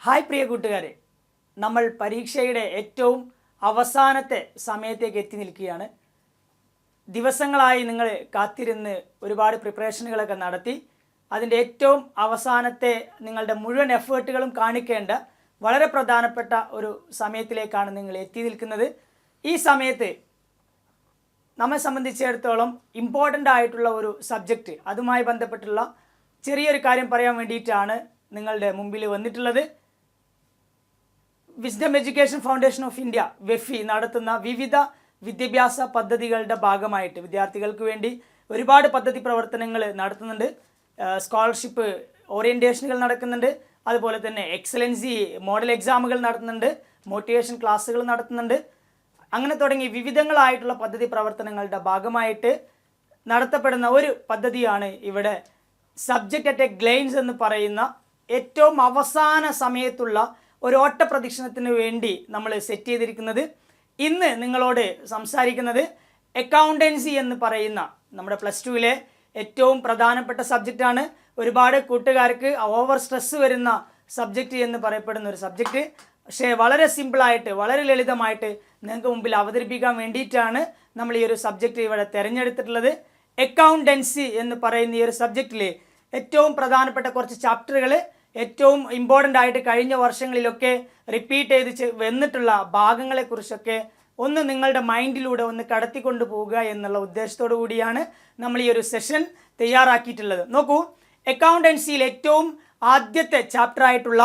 Hi പ്രിയ കൂട്ടുകാരെ, നമ്മൾ പരീക്ഷയുടെ ഏറ്റവും അവസാനത്തെ സമയത്തേക്ക് എത്തി നിൽക്കുകയാണ്. ദിവസങ്ങളായി നിങ്ങൾ കാത്തിരുന്ന് ഒരുപാട് പ്രിപ്പറേഷനുകളൊക്കെ നടത്തി അതിൻ്റെ ഏറ്റവും അവസാനത്തെ നിങ്ങളുടെ മുഴുവൻ എഫേർട്ടുകളും കാണിക്കേണ്ട വളരെ പ്രധാനപ്പെട്ട ഒരു സമയത്തിലേക്കാണ് നിങ്ങൾ എത്തി നിൽക്കുന്നത്. ഈ സമയത്ത് നമ്മെ സംബന്ധിച്ചിടത്തോളം ഇമ്പോർട്ടൻ്റ് ആയിട്ടുള്ള ഒരു സബ്ജക്റ്റ്, അതുമായി ബന്ധപ്പെട്ടുള്ള ചെറിയൊരു കാര്യം പറയാൻ വേണ്ടിയിട്ടാണ് നിങ്ങളുടെ മുമ്പിൽ വന്നിട്ടുള്ളത്. Wisdom education foundation of India വെഫി നടത്തുന്ന വിവിധ വിദ്യാഭ്യാസ പദ്ധതികളുടെ ഭാഗമായിട്ട് വിദ്യാർത്ഥികൾക്ക് വേണ്ടി ഒരുപാട് പദ്ധതി പ്രവർത്തനങ്ങൾ നടത്തുന്നുണ്ട്. സ്കോളർഷിപ്പ് ഓറിയൻറ്റേഷനുകൾ നടക്കുന്നുണ്ട്, അതുപോലെ തന്നെ എക്സലൻസി മോഡൽ എക്സാമുകൾ നടത്തുന്നുണ്ട്, മോട്ടിവേഷൻ ക്ലാസ്സുകൾ നടത്തുന്നുണ്ട്. അങ്ങനെ തുടങ്ങി വിവിധങ്ങളായിട്ടുള്ള പദ്ധതി പ്രവർത്തനങ്ങളുടെ ഭാഗമായിട്ട് നടത്തപ്പെടുന്ന ഒരു പദ്ധതിയാണ് ഇവിടെ സബ്ജക്റ്റ് അറ്റ് എ ഗ്ലെയിൻസ് എന്ന് പറയുന്ന ഏറ്റവും അവസാന സമയത്തുള്ള ഒരു ഓട്ട പ്രദക്ഷിണത്തിന് വേണ്ടി നമ്മൾ സെറ്റ് ചെയ്തിരിക്കുന്നത്. ഇന്ന് നിങ്ങളോട് സംസാരിക്കുന്നത് അക്കൗണ്ടൻസി എന്ന് പറയുന്ന നമ്മുടെ പ്ലസ് ടുവിലെ ഏറ്റവും പ്രധാനപ്പെട്ട സബ്ജക്റ്റാണ്. ഒരുപാട് കൂട്ടുകാർക്ക് ഓവർ സ്ട്രെസ് വരുന്ന സബ്ജക്റ്റ് എന്ന് പറയപ്പെടുന്ന ഒരു സബ്ജക്റ്റ്. പക്ഷേ വളരെ സിമ്പിളായിട്ട് വളരെ ലളിതമായിട്ട് നിങ്ങൾക്ക് മുമ്പിൽ അവതരിപ്പിക്കാൻ വേണ്ടിയിട്ടാണ് നമ്മൾ ഈ ഒരു സബ്ജക്റ്റ് ഇവിടെ തിരഞ്ഞെടുത്തിട്ടുള്ളത്. അക്കൗണ്ടൻസി എന്ന് പറയുന്ന ഈ ഒരു സബ്ജക്റ്റിൽ ഏറ്റവും പ്രധാനപ്പെട്ട കുറച്ച് ചാപ്റ്ററുകൾ, ഏറ്റവും ഇമ്പോർട്ടൻ്റ് ആയിട്ട് കഴിഞ്ഞ വർഷങ്ങളിലൊക്കെ റിപ്പീറ്റ് ചെയ്ത് വന്നിട്ടുള്ള ഭാഗങ്ങളെക്കുറിച്ചൊക്കെ ഒന്ന് നിങ്ങളുടെ മൈൻഡിലൂടെ ഒന്ന് കടത്തിക്കൊണ്ട് പോവുക എന്നുള്ള ഉദ്ദേശത്തോടു കൂടിയാണ് നമ്മൾ ഈ ഒരു സെഷൻ തയ്യാറാക്കിയിട്ടുള്ളത്. നോക്കൂ, അക്കൗണ്ടൻസിയിൽ ഏറ്റവും ആദ്യത്തെ ചാപ്റ്റർ ആയിട്ടുള്ള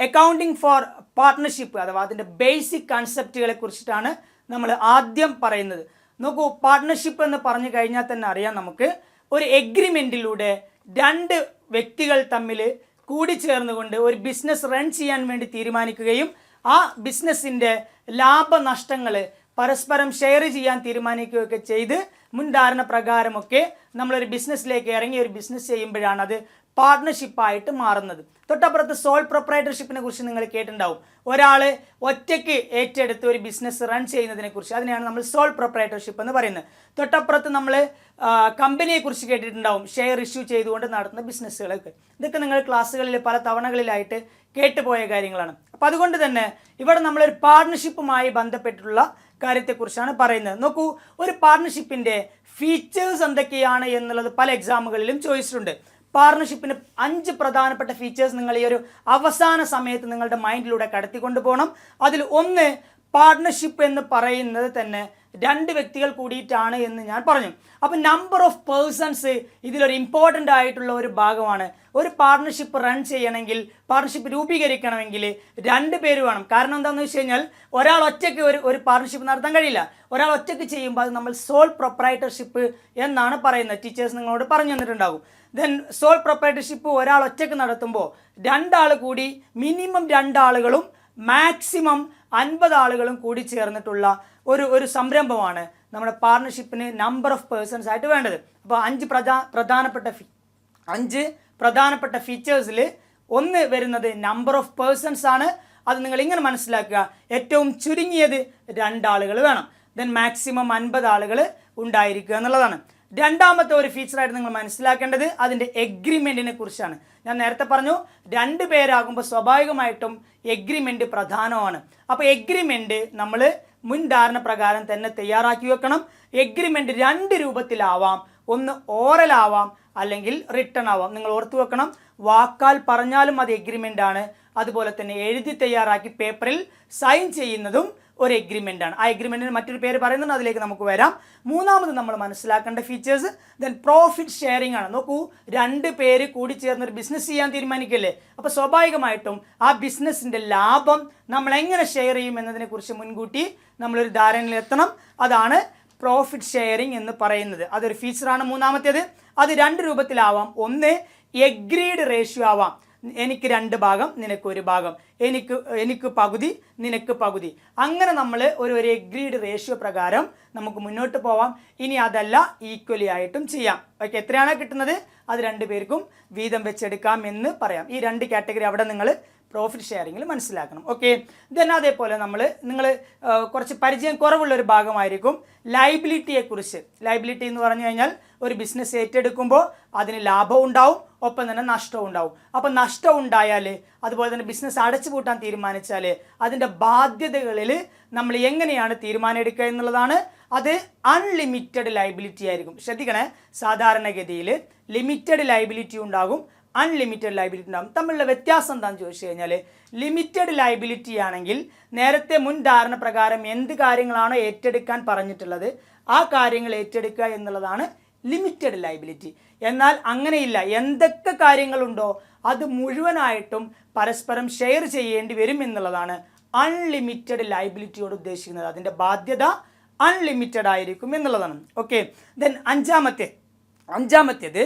അക്കൗണ്ടിങ് ഫോർ പാർട്ട്ണർഷിപ്പ് അഥവാ അതിൻ്റെ ബേസിക് കൺസെപ്റ്റുകളെ കുറിച്ചിട്ടാണ് നമ്മൾ ആദ്യം പറയുന്നത്. നോക്കൂ, പാർട്ട്ണർഷിപ്പ് എന്ന് പറഞ്ഞു കഴിഞ്ഞാൽ തന്നെ അറിയാം, നമുക്ക് ഒരു എഗ്രിമെൻറ്റിലൂടെ രണ്ട് വ്യക്തികൾ തമ്മിൽ കൂടിച്ചേർന്നുകൊണ്ട് ഒരു ബിസിനസ് റൺ ചെയ്യാൻ വേണ്ടി തീരുമാനിക്കുകയും ആ ബിസിനസ്സിൻ്റെ ലാഭനഷ്ടങ്ങൾ പരസ്പരം ഷെയർ ചെയ്യാൻ തീരുമാനിക്കുകയൊക്കെ ചെയ്ത് മുൻധാരണ പ്രകാരമൊക്കെ നമ്മളൊരു ബിസിനസ്സിലേക്ക് ഇറങ്ങി ഒരു ബിസിനസ് ചെയ്യുമ്പോഴാണ് അത് പാർട്ട്ണർഷിപ്പായിട്ട് മാറുന്നത്. തൊട്ടപ്പുറത്ത് സോൾ പ്രൊപ്രൈറ്റർഷിപ്പിനെ കുറിച്ച് നിങ്ങൾ കേട്ടിട്ടുണ്ടാവും. ഒരാൾ ഒറ്റയ്ക്ക് ഏറ്റെടുത്ത് ഒരു ബിസിനസ് റൺ ചെയ്യുന്നതിനെ കുറിച്ച്, അതിനെയാണ് നമ്മൾ സോൾ പ്രൊപ്രൈറ്റർഷിപ്പ് എന്ന് പറയുന്നത്. തൊട്ടപ്പുറത്ത് നമ്മൾ കമ്പനിയെക്കുറിച്ച് കേട്ടിട്ടുണ്ടാവും, ഷെയർ ഇഷ്യൂ ചെയ്തുകൊണ്ട് നടത്തുന്ന ബിസിനസ്സുകളൊക്കെ. ഇതൊക്കെ നിങ്ങൾ ക്ലാസ്സുകളിൽ പല തവണകളിലായിട്ട് കേട്ടുപോയ കാര്യങ്ങളാണ്. അപ്പോൾ അതുകൊണ്ട് തന്നെ ഇവിടെ നമ്മളൊരു പാർട്ട്ണർഷിപ്പുമായി ബന്ധപ്പെട്ടുള്ള കാര്യത്തെക്കുറിച്ചാണ് പറയുന്നത്. നോക്കൂ, ഒരു പാർട്ട്ണർഷിപ്പിൻ്റെ ഫീച്ചേഴ്സ് എന്തൊക്കെയാണ് എന്നുള്ളത് പല എക്സാമുകളിലും ചോദിച്ചിട്ടുണ്ട്. പാർട്ണർഷിപ്പിന് 5 പ്രധാനപ്പെട്ട ഫീച്ചേഴ്സ് നിങ്ങൾ ഈ ഒരു അവസാന സമയത്ത് നിങ്ങളുടെ മൈൻഡിലൂടെ കടത്തിക്കൊണ്ട് പോകണം. അതിൽ ഒന്ന്, പാർട്ട്ണർഷിപ്പ് എന്ന് പറയുന്നത് തന്നെ രണ്ട് വ്യക്തികൾ കൂടിയിട്ടാണ് എന്ന് ഞാൻ പറഞ്ഞു. അപ്പോൾ നമ്പർ ഓഫ് പേഴ്സൺസ് ഇതിലൊരു ഇമ്പോർട്ടൻ്റ് ആയിട്ടുള്ള ഒരു ഭാഗമാണ്. ഒരു പാർട്ട്ണർഷിപ്പ് റൺ ചെയ്യണമെങ്കിൽ, പാർട്ട്ണർഷിപ്പ് രൂപീകരിക്കണമെങ്കിൽ 2 പേര് വേണം. കാരണം എന്താണെന്ന് വെച്ച് കഴിഞ്ഞാൽ ഒരാൾ ഒറ്റയ്ക്ക് ഒരു പാർട്ട്ണർഷിപ്പ് നടത്താൻ കഴിയില്ല. ഒരാൾ ഒറ്റയ്ക്ക് ചെയ്യുമ്പോൾ അത് നമ്മൾ സോൾ പ്രൊപ്രൈറ്റർഷിപ്പ് എന്നാണ് പറയുന്നത്. ടീച്ചേഴ്സ് നിങ്ങളോട് പറഞ്ഞു തന്നിട്ടുണ്ടാകും. ദെൻ സോൾ പ്രൊപ്രൈറ്റർഷിപ്പ് ഒരാൾ ഒറ്റയ്ക്ക് നടത്തുമ്പോൾ 2 ആൾ കൂടി, മിനിമം 2 ആളുകളും മാക്സിമം 50 ആളുകളും കൂടി ചേർന്നിട്ടുള്ള ഒരു സംരംഭമാണ് നമ്മുടെ പാർട്ണർഷിപ്പിന് നമ്പർ ഓഫ് പേഴ്സൺസ് ആയിട്ട് വേണ്ടത്. അപ്പോൾ 5 പ്രധാനപ്പെട്ട ഫീച്ചേഴ്സിൽ ഒന്ന് വരുന്നത് നമ്പർ ഓഫ് പേഴ്സൺസ് ആണ്. അത് നിങ്ങൾ ഇങ്ങനെ മനസ്സിലാക്കുക, ഏറ്റവും ചുരുങ്ങിയത് 2 ആളുകൾ വേണം. ദെൻ മാക്സിമം 50 ആളുകൾ ഉണ്ടായിരിക്കുക എന്നുള്ളതാണ്. രണ്ടാമത്തെ ഒരു ഫീച്ചറായിട്ട് നിങ്ങൾ മനസ്സിലാക്കേണ്ടത് അതിൻ്റെ എഗ്രിമെൻറ്റിനെ കുറിച്ചാണ്. ഞാൻ നേരത്തെ പറഞ്ഞു, 2 പേരാകുമ്പോൾ സ്വാഭാവികമായിട്ടും എഗ്രിമെൻറ്റ് പ്രധാനമാണ്. അപ്പോൾ എഗ്രിമെൻറ്റ് നമ്മൾ മുൻധാരണ പ്രകാരം തന്നെ തയ്യാറാക്കി വെക്കണം. എഗ്രിമെൻറ്റ് 2 രൂപത്തിലാവാം. ഒന്ന് ഓറൽ ആവാം, അല്ലെങ്കിൽ റിട്ടൺ ആവാം. നിങ്ങൾ ഓർത്തു വെക്കണം, വാക്കാൽ പറഞ്ഞാലും അത് എഗ്രിമെൻ്റ് ആണ്. അതുപോലെ തന്നെ എഴുതി തയ്യാറാക്കി പേപ്പറിൽ സൈൻ ചെയ്യുന്നതും ഒരു എഗ്രിമെൻ്റ് ആണ്. ആ എഗ്രിമെൻറ്റിന് മറ്റൊരു പേര് പറയുന്നുണ്ട്, അതിലേക്ക് നമുക്ക് വരാം. മൂന്നാമത് നമ്മൾ മനസ്സിലാക്കേണ്ട ഫീച്ചേഴ്സ് ദെൻ പ്രോഫിറ്റ് ഷെയറിംഗ് ആണ്. നോക്കൂ, 2 പേര് കൂടി ചേർന്ന് ഒരു ബിസിനസ് ചെയ്യാൻ തീരുമാനിക്കല്ലേ. അപ്പോൾ സ്വാഭാവികമായിട്ടും ആ ബിസിനസ്സിൻ്റെ ലാഭം നമ്മൾ എങ്ങനെ ഷെയർ ചെയ്യും എന്നതിനെക്കുറിച്ച് മുൻകൂട്ടി നമ്മളൊരു ധാരണയിലെത്തണം. അതാണ് പ്രോഫിറ്റ് ഷെയറിംഗ് എന്ന് പറയുന്നത്. അതൊരു ഫീച്ചറാണ്. മൂന്നാമത്തേത്, അത് 2 രൂപത്തിലാവാം. ഒന്ന്, എഗ്രീഡ് റേഷ്യോ ആവാം. എനിക്ക് 2 ഭാഗം, നിനക്ക് 1 ഭാഗം, എനിക്ക് പകുതി, നിനക്ക് പകുതി. അങ്ങനെ നമ്മൾ ഒരു എഗ്രീഡ് റേഷ്യോ പ്രകാരം നമുക്ക് മുന്നോട്ട് പോവാം. ഇനി അതല്ല, ഈക്വലി ആയിട്ടും ചെയ്യാം. ഓക്കെ, എത്രയാണോ കിട്ടുന്നത് അത് 2 പേർക്കും വീതം വെച്ചെടുക്കാം എന്ന് പറയാം. ഈ 2 കാറ്റഗറി അവിടെ നിങ്ങൾ പ്രോഫിറ്റ് ഷെയറിങ്ങിൽ മനസ്സിലാക്കണം. ഓക്കെ, ദെൻ അതേപോലെ നിങ്ങൾ കുറച്ച് പരിചയം കുറവുള്ള ഒരു ഭാഗമായിരിക്കും ലയബിലിറ്റിയെക്കുറിച്ച്. ലയബിലിറ്റി എന്ന് പറഞ്ഞു കഴിഞ്ഞാൽ ഒരു ബിസിനസ് ഏറ്റെടുക്കുമ്പോൾ അതിന് ലാഭവും ഉണ്ടാവും, ഒപ്പം തന്നെ നഷ്ടവും ഉണ്ടാവും. അപ്പം നഷ്ടം ഉണ്ടായാൽ, അതുപോലെ തന്നെ ബിസിനസ് അടച്ചുപൂട്ടാൻ തീരുമാനിച്ചാൽ അതിൻ്റെ ബാധ്യതകളിൽ നമ്മൾ എങ്ങനെയാണ് തീരുമാനം എടുക്കുക എന്നുള്ളതാണ്. അത് അൺലിമിറ്റഡ് ലയബിലിറ്റി ആയിരിക്കും. ശ്രദ്ധിക്കണേ, സാധാരണഗതിയിൽ ലിമിറ്റഡ് ലയബിലിറ്റി ഉണ്ടാകും, അൺലിമിറ്റഡ് ലയബിലിറ്റി ഉണ്ടാകും. തമ്മിലുള്ള വ്യത്യാസം എന്താണെന്ന് ചോദിച്ചു കഴിഞ്ഞാൽ, ലിമിറ്റഡ് ലയബിലിറ്റി ആണെങ്കിൽ നേരത്തെ മുൻ ധാരണ പ്രകാരം എന്ത് കാര്യങ്ങളാണോ ഏറ്റെടുക്കാൻ പറഞ്ഞിട്ടുള്ളത് ആ കാര്യങ്ങൾ ഏറ്റെടുക്കുക എന്നുള്ളതാണ് ലിമിറ്റഡ് ലയബിലിറ്റി. എന്നാൽ അങ്ങനെയില്ല, എന്തൊക്കെ കാര്യങ്ങളുണ്ടോ അത് മുഴുവനായിട്ടും പരസ്പരം ഷെയർ ചെയ്യേണ്ടി വരും എന്നുള്ളതാണ് അൺലിമിറ്റഡ് ലയബിലിറ്റിയോട് ഉദ്ദേശിക്കുന്നത്. അതിൻ്റെ ബാധ്യത അൺലിമിറ്റഡ് ആയിരിക്കും എന്നുള്ളതാണ്. ഓക്കെ, ദെൻ അഞ്ചാമത്തേത്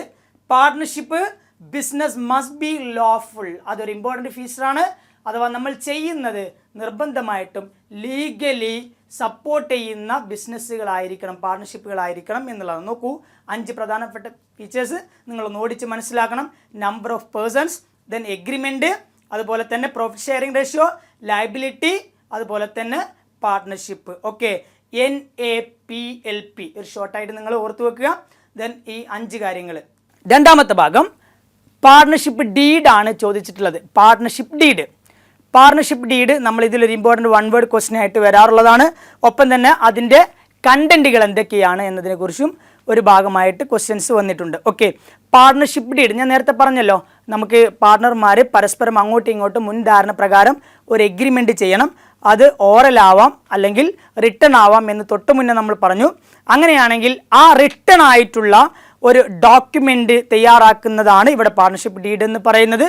partnership business must be lawful. അതൊരു ഇമ്പോർട്ടൻറ്റ് ഫീച്ചറാണ്. അഥവാ നമ്മൾ ചെയ്യുന്നത് നിർബന്ധമായിട്ടും ലീഗലി സപ്പോർട്ട് ചെയ്യുന്ന ബിസിനസ്സുകളായിരിക്കണം, പാർട്ട്ണർഷിപ്പുകളായിരിക്കണം എന്നുള്ളതാണ്. നോക്കൂ, 5 പ്രധാനപ്പെട്ട ഫീച്ചേഴ്സ് നിങ്ങളൊന്ന് ഓടിച്ച് മനസ്സിലാക്കണം. Number of persons, then agreement, അതുപോലെ തന്നെ പ്രോഫിറ്റ് ഷെയറിംഗ് റേഷ്യോ, ലയബിലിറ്റി, അതുപോലെ തന്നെ പാർട്ട്ണർഷിപ്പ്. ഓക്കെ, NAPLP ഒരു ഷോർട്ടായിട്ട് നിങ്ങൾ ഓർത്ത് വെക്കുക. ദെൻ ഈ 5 കാര്യങ്ങൾ. രണ്ടാമത്തെ ഭാഗം പാർട്ട്ണർഷിപ്പ് ഡീഡാണ് ചോദിച്ചിട്ടുള്ളത്. പാർട്ട്ണർഷിപ്പ് ഡീഡ് നമ്മൾ ഇതിലൊരു ഇമ്പോർട്ടൻറ്റ് 1 വേർഡ് ക്വസ്റ്റ്യൻ ആയിട്ട് വരാറുള്ളതാണ്. ഒപ്പം തന്നെ അതിൻ്റെ കണ്ടൻറ്റുകൾ എന്തൊക്കെയാണ് എന്നതിനെക്കുറിച്ചും ഒരു ഭാഗമായിട്ട് ക്വസ്റ്റ്യൻസ് വന്നിട്ടുണ്ട്. ഓക്കെ, പാർട്ട്ണർഷിപ്പ് ഡീഡ് ഞാൻ നേരത്തെ പറഞ്ഞല്ലോ, നമുക്ക് പാർട്ട്ണർമാർ പരസ്പരം അങ്ങോട്ടും ഇങ്ങോട്ടും മുൻധാരണ പ്രകാരം ഒരു എഗ്രിമെൻറ്റ് ചെയ്യണം. അത് ഓറൽ ആവാം അല്ലെങ്കിൽ റിട്ടൺ ആവാം എന്ന് തൊട്ട് മുന്നേ നമ്മൾ പറഞ്ഞു. അങ്ങനെയാണെങ്കിൽ ആ റിട്ടൺ ആയിട്ടുള്ള ഒരു ഡോക്യുമെൻ്റ് തയ്യാറാക്കുന്നതാണ് ഇവിടെ പാർട്ട്ണർഷിപ്പ് ഡീഡ് എന്ന് പറയുന്നത്.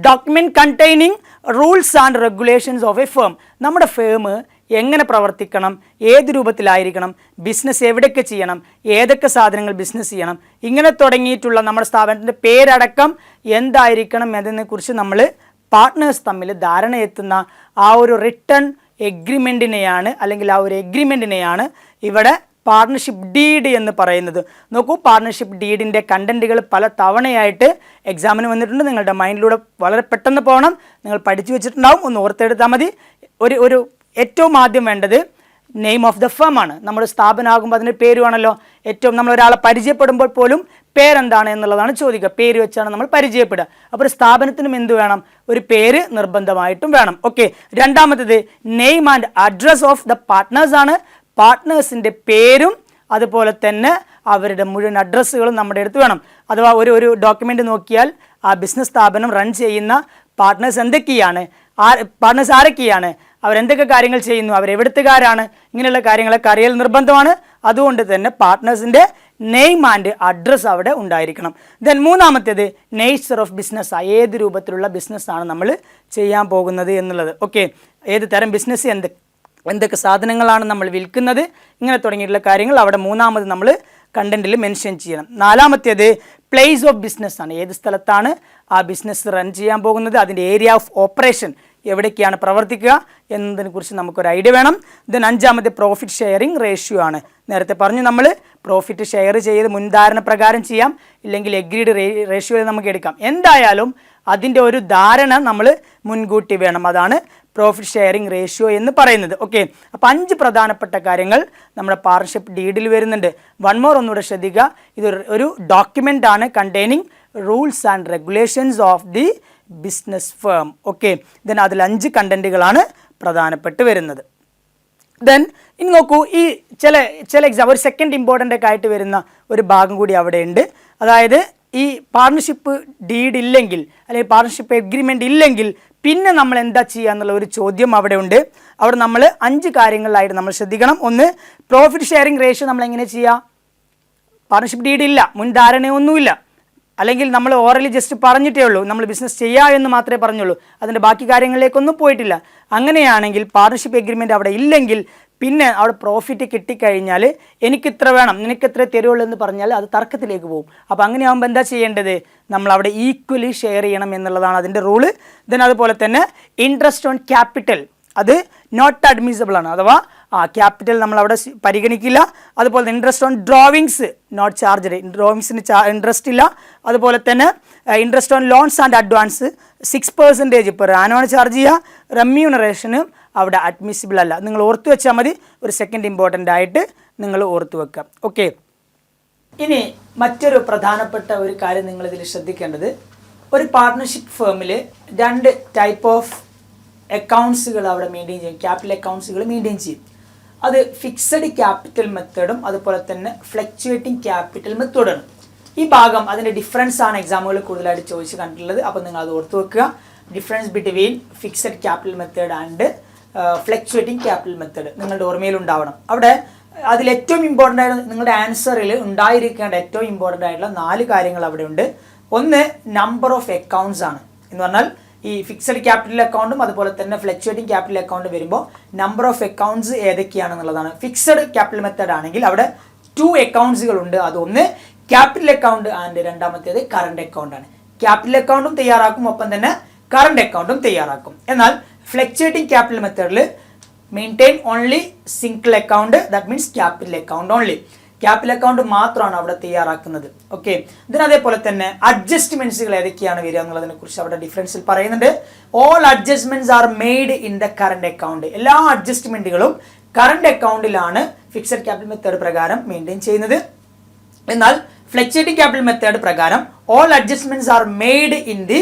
Document containing rules and regulations of A firm. നമ്മുടെ ഫേം എങ്ങനെ പ്രവർത്തിക്കണം, ഏത് രൂപത്തിലായിരിക്കണം, ബിസിനസ് എവിടെയൊക്കെ ചെയ്യണം, ഏതൊക്കെ സാധനങ്ങൾ ബിസിനസ് ചെയ്യണം, ഇങ്ങനെ തുടങ്ങിയിട്ടുള്ള നമ്മുടെ സ്ഥാപനത്തിൻ്റെ പേരടക്കം എന്തായിരിക്കണം എന്നതിനെക്കുറിച്ച് നമ്മൾ പാർട്ട്നേഴ്സ് തമ്മിൽ ധാരണ എത്തുന്ന ആ ഒരു റിട്ടൺ എഗ്രിമെൻറ്റിനെയാണ് അല്ലെങ്കിൽ ആ ഒരു എഗ്രിമെൻറ്റിനെയാണ് ഇവിടെ പാർട്ട്ണർഷിപ്പ് ഡീഡ് എന്ന് പറയുന്നത്. നോക്കൂ, പാർട്ട്ണർഷിപ്പ് ഡീഡിൻ്റെ കണ്ടൻറ്റുകൾ പല തവണയായിട്ട് എക്സാമിന് വന്നിട്ടുണ്ട്. നിങ്ങളുടെ മൈൻഡിലൂടെ വളരെ പെട്ടെന്ന് പോകണം. നിങ്ങൾ പഠിച്ചു വെച്ചിട്ടുണ്ടാവും, ഒന്ന് ഓർത്തെടുത്താൽ മതി. ഒരു ഏറ്റവും ആദ്യം വേണ്ടത് നെയിം ഓഫ് ദ ഫേം ആണ്. നമ്മുടെ സ്ഥാപനമാകുമ്പോൾ അതിൻ്റെ പേരുവാണല്ലോ. ഏറ്റവും നമ്മൾ ഒരാളെ പരിചയപ്പെടുമ്പോൾ പോലും പേരെന്താണ് എന്നുള്ളതാണ് ചോദിക്കുക. പേര് വെച്ചാണ് നമ്മൾ പരിചയപ്പെടുക. അപ്പോൾ ഒരു സ്ഥാപനത്തിനും എന്ത് വേണം, ഒരു പേര് നിർബന്ധമായിട്ടും വേണം. ഓക്കെ, രണ്ടാമത്തേത് name and address of the partners ആണ്. പാർട്ട്നേഴ്സിൻ്റെ പേരും അതുപോലെ തന്നെ അവരുടെ മുഴുവൻ അഡ്രസ്സുകളും നമ്മുടെ അടുത്ത് വേണം. അഥവാ ഒരു ഡോക്യുമെൻ്റ് നോക്കിയാൽ ആ ബിസിനസ് സ്ഥാപനം റൺ ചെയ്യുന്ന പാർട്ട്നേഴ്സ് എന്തൊക്കെയാണ്, പാർട്ട്നേഴ്സ് ആരൊക്കെയാണ്, അവരെന്തൊക്കെ കാര്യങ്ങൾ ചെയ്യുന്നു, അവരെവിടുത്തുകാരാണ്, ഇങ്ങനെയുള്ള കാര്യങ്ങളൊക്കെ അറിയൽ നിർബന്ധമാണ്. അതുകൊണ്ട് തന്നെ പാർട്ട്നേഴ്സിൻ്റെ നെയിം ആൻഡ് അഡ്രസ്സ് അവിടെ ഉണ്ടായിരിക്കണം. ദെൻ മൂന്നാമത്തേത് നേച്ചർ ഓഫ് ബിസിനസ്. ഏത് രൂപത്തിലുള്ള ബിസിനസ്സാണ് നമ്മൾ ചെയ്യാൻ പോകുന്നത് എന്നുള്ളത്. ഓക്കെ, ഏത് തരം ബിസിനസ്, എന്തൊക്കെ സാധനങ്ങളാണ് നമ്മൾ വിൽക്കുന്നത്, ഇങ്ങനെ തുടങ്ങിയിട്ടുള്ള കാര്യങ്ങൾ അവിടെ മൂന്നാമത് നമ്മൾ കണ്ടൻറ്റിൽ മെൻഷൻ ചെയ്യണം. നാലാമത്തേത് പ്ലേസ് ഓഫ് ബിസിനസ് ആണ്. ഏത് സ്ഥലത്താണ് ആ ബിസിനസ് റൺ ചെയ്യാൻ പോകുന്നത്, അതിൻ്റെ ഏരിയ ഓഫ് ഓപ്പറേഷൻ എവിടേക്കാണ് പ്രവർത്തിക്കുക എന്നതിനെക്കുറിച്ച് നമുക്കൊരു ഐഡിയ വേണം. ദെൻ അഞ്ചാമത്തെ പ്രോഫിറ്റ് ഷെയറിംഗ് റേഷ്യോ ആണ്. നേരത്തെ പറഞ്ഞു നമ്മൾ പ്രോഫിറ്റ് ഷെയർ ചെയ്ത് മുൻധാരണ പ്രകാരം ചെയ്യാം, ഇല്ലെങ്കിൽ എഗ്രീഡ് റേഷ്യോയിൽ നമുക്ക് എടുക്കാം. എന്തായാലും അതിൻ്റെ ഒരു ധാരണ നമ്മൾ മുൻകൂട്ടി വേണം. അതാണ് പ്രോഫിറ്റ് ഷെയറിംഗ് റേഷ്യോ എന്ന് പറയുന്നത്. ഓക്കെ, അപ്പോൾ 5 പ്രധാനപ്പെട്ട കാര്യങ്ങൾ നമ്മുടെ പാർട്ണർഷിപ്പ് ഡീഡിൽ വരുന്നുണ്ട്. ഒന്നുകൂടെ ശ്രദ്ധിക്കുക, ഇതൊരു ഡോക്യുമെൻ്റ് ആണ് containing rules and regulations of the business firm. Okay, then അതിൽ 5 കണ്ടൻറ്റുകളാണ് പ്രധാനപ്പെട്ട് വരുന്നത്. ദെൻ ഇനി നോക്കൂ, ഈ ചില എക്സാം ഒരു സെക്കൻഡ് ഇമ്പോർട്ടൻ്റ് ഒക്കെ ആയിട്ട് വരുന്ന ഒരു ഭാഗം കൂടി അവിടെ ഉണ്ട്. അതായത് ഈ പാർട്ണർഷിപ്പ് ഡീഡ് ഇല്ലെങ്കിൽ അല്ലെങ്കിൽ പാർട്ണർഷിപ്പ് എഗ്രിമെൻ്റ് ഇല്ലെങ്കിൽ പിന്നെ നമ്മൾ എന്താ ചെയ്യുക എന്നുള്ള ഒരു ചോദ്യം അവിടെ ഉണ്ട്. അവിടെ നമ്മൾ 5 കാര്യങ്ങളിലായിട്ട് നമ്മൾ ശ്രദ്ധിക്കണം. ഒന്ന്, പ്രോഫിറ്റ് ഷെയറിംഗ് റേഷ്യോ നമ്മൾ എങ്ങനെ ചെയ്യുക? പാർട്ണർഷിപ്പ് ഡീഡ് ഇല്ല, മുൻധാരണയൊന്നുമില്ല, അല്ലെങ്കിൽ നമ്മൾ ഓറലി ജസ്റ്റ് പറഞ്ഞിട്ടേ ഉള്ളൂ, നമ്മൾ ബിസിനസ് ചെയ്യുക എന്ന് മാത്രമേ പറഞ്ഞുള്ളൂ, അതിൻ്റെ ബാക്കി കാര്യങ്ങളിലേക്കൊന്നും പോയിട്ടില്ല. അങ്ങനെയാണെങ്കിൽ പാർട്ണർഷിപ്പ് എഗ്രിമെൻ്റ് അവിടെ ഇല്ലെങ്കിൽ പിന്നെ അവിടെ പ്രോഫിറ്റ് കിട്ടിക്കഴിഞ്ഞാൽ എനിക്കിത്ര വേണം, നിനക്കിത്ര തരുള്ളൂ എന്ന് പറഞ്ഞാൽ അത് തർക്കത്തിലേക്ക് പോകും. അപ്പോൾ അങ്ങനെയാകുമ്പോൾ എന്താ ചെയ്യേണ്ടത്? നമ്മൾ അവിടെ ഈക്വലി ഷെയർ ചെയ്യണം എന്നുള്ളതാണ് അതിൻ്റെ റൂള്. ദെൻ അതുപോലെ തന്നെ ഇൻട്രസ്റ്റ് ഓൺ ക്യാപിറ്റൽ അത് നോട്ട് അഡ്മിസിബിൾ ആണ്. അഥവാ ക്യാപിറ്റൽ നമ്മൾ അവിടെ പരിഗണിക്കില്ല. അതുപോലെ interest on drawings not charged, ഡ്രോവിങ്സിന് ഇൻട്രസ്റ്റ് ഇല്ല. അതുപോലെ തന്നെ interest on loans and advance 6% per ആനുമാണ് ചാർജ് ചെയ്യുക. റെമ്യൂണറേഷനും അവിടെ അഡ്മിസിബിൾ അല്ല. നിങ്ങൾ ഓർത്ത് വെച്ചാൽ മതി. ഒരു സെക്കൻഡ് ഇമ്പോർട്ടൻ്റ് ആയിട്ട് നിങ്ങൾ ഓർത്ത് വെക്കുക. ഓക്കെ, ഇനി മറ്റൊരു പ്രധാനപ്പെട്ട ഒരു കാര്യം നിങ്ങളിതിൽ ശ്രദ്ധിക്കേണ്ടത്, ഒരു പാർട്ട്ണർഷിപ്പ് ഫേമിൽ 2 ടൈപ്പ് ഓഫ് അക്കൗണ്ട്സുകൾ അവിടെ മെയിൻറ്റെയിൻ ചെയ്യും, ക്യാപിറ്റൽ അക്കൗണ്ട്സുകൾ മെയിൻറ്റെയിൻ ചെയ്യും. അത് ഫിക്സഡ് ക്യാപിറ്റൽ മെത്തേഡും അതുപോലെ തന്നെ ഫ്ലക്ച്വേറ്റിംഗ് ക്യാപിറ്റൽ മെത്തേഡാണ്. ഈ ഭാഗം അതിൻ്റെ ഡിഫറൻസ് ആണ് എക്സാമുകൾ കൂടുതലായിട്ട് ചോദിച്ച് കണ്ടിട്ടുള്ളത്. അപ്പോൾ നിങ്ങൾ അത് ഓർത്ത് വെക്കുക. Difference between fixed capital method and fluctuating capital method നിങ്ങളുടെ ഓർമ്മയിൽ ഉണ്ടാവണം. അവിടെ അതിൽ ഏറ്റവും ഇമ്പോർട്ടൻ്റ് ആയിട്ട് നിങ്ങളുടെ ആൻസറിൽ ഉണ്ടായിരിക്കേണ്ട ഏറ്റവും ഇമ്പോർട്ടൻ്റ് ആയിട്ടുള്ള 4 കാര്യങ്ങൾ അവിടെ ഉണ്ട്. ഒന്ന് നമ്പർ ഓഫ് അക്കൗണ്ട്സ് ആണ്. എന്ന് പറഞ്ഞാൽ ഈ ഫിക്സഡ് ക്യാപിറ്റൽ അക്കൗണ്ടും അതുപോലെ തന്നെ ഫ്ലക്ച്വേറ്റിംഗ് ക്യാപിറ്റൽ അക്കൗണ്ട് വരുമ്പോൾ നമ്പർ ഓഫ് അക്കൗണ്ട്സ് ഏതൊക്കെയാണെന്നുള്ളതാണ്. ഫിക്സഡ് ക്യാപിറ്റൽ മെത്തേഡ് ആണെങ്കിൽ അവിടെ 2 അക്കൗണ്ട്സുകൾ ഉണ്ട്. അതൊന്ന് ക്യാപിറ്റൽ അക്കൗണ്ട് ആൻഡ് രണ്ടാമത്തേത് കറണ്ട് അക്കൗണ്ട് ആണ്. ക്യാപിറ്റൽ അക്കൗണ്ടും തയ്യാറാക്കും, ഒപ്പം തന്നെ കറണ്ട് അക്കൗണ്ടും തയ്യാറാക്കും. എന്നാൽ ഫ്ലക്ച്വേറ്റിംഗ് ക്യാപിറ്റൽ മെത്തേഡിൽ maintain only single account, that means capital account only. Capital account മാത്രമാണ് അവിടെ തയ്യാറാക്കുന്നത്. ഓക്കെ, ഇതിന് അതേപോലെ തന്നെ അഡ്ജസ്റ്റ്മെന്റ്സുകൾ ഏതൊക്കെയാണ് വരിക എന്നുള്ളതിനെ കുറിച്ച് അവിടെ ഡിഫറൻസിൽ പറയുന്നുണ്ട്. All adjustments are made in the current account. എല്ലാ അഡ്ജസ്റ്റ്മെന്റുകളും കറണ്ട് അക്കൗണ്ടിലാണ് ഫിക്സഡ് ക്യാപിറ്റൽ മെത്തേഡ് പ്രകാരം മെയിൻറ്റെയിൻ ചെയ്യുന്നത്. എന്നാൽ ഫ്ലക്ച്വേറ്റിംഗ് ക്യാപിറ്റൽ മെത്തേഡ് പ്രകാരം all adjustments are made in the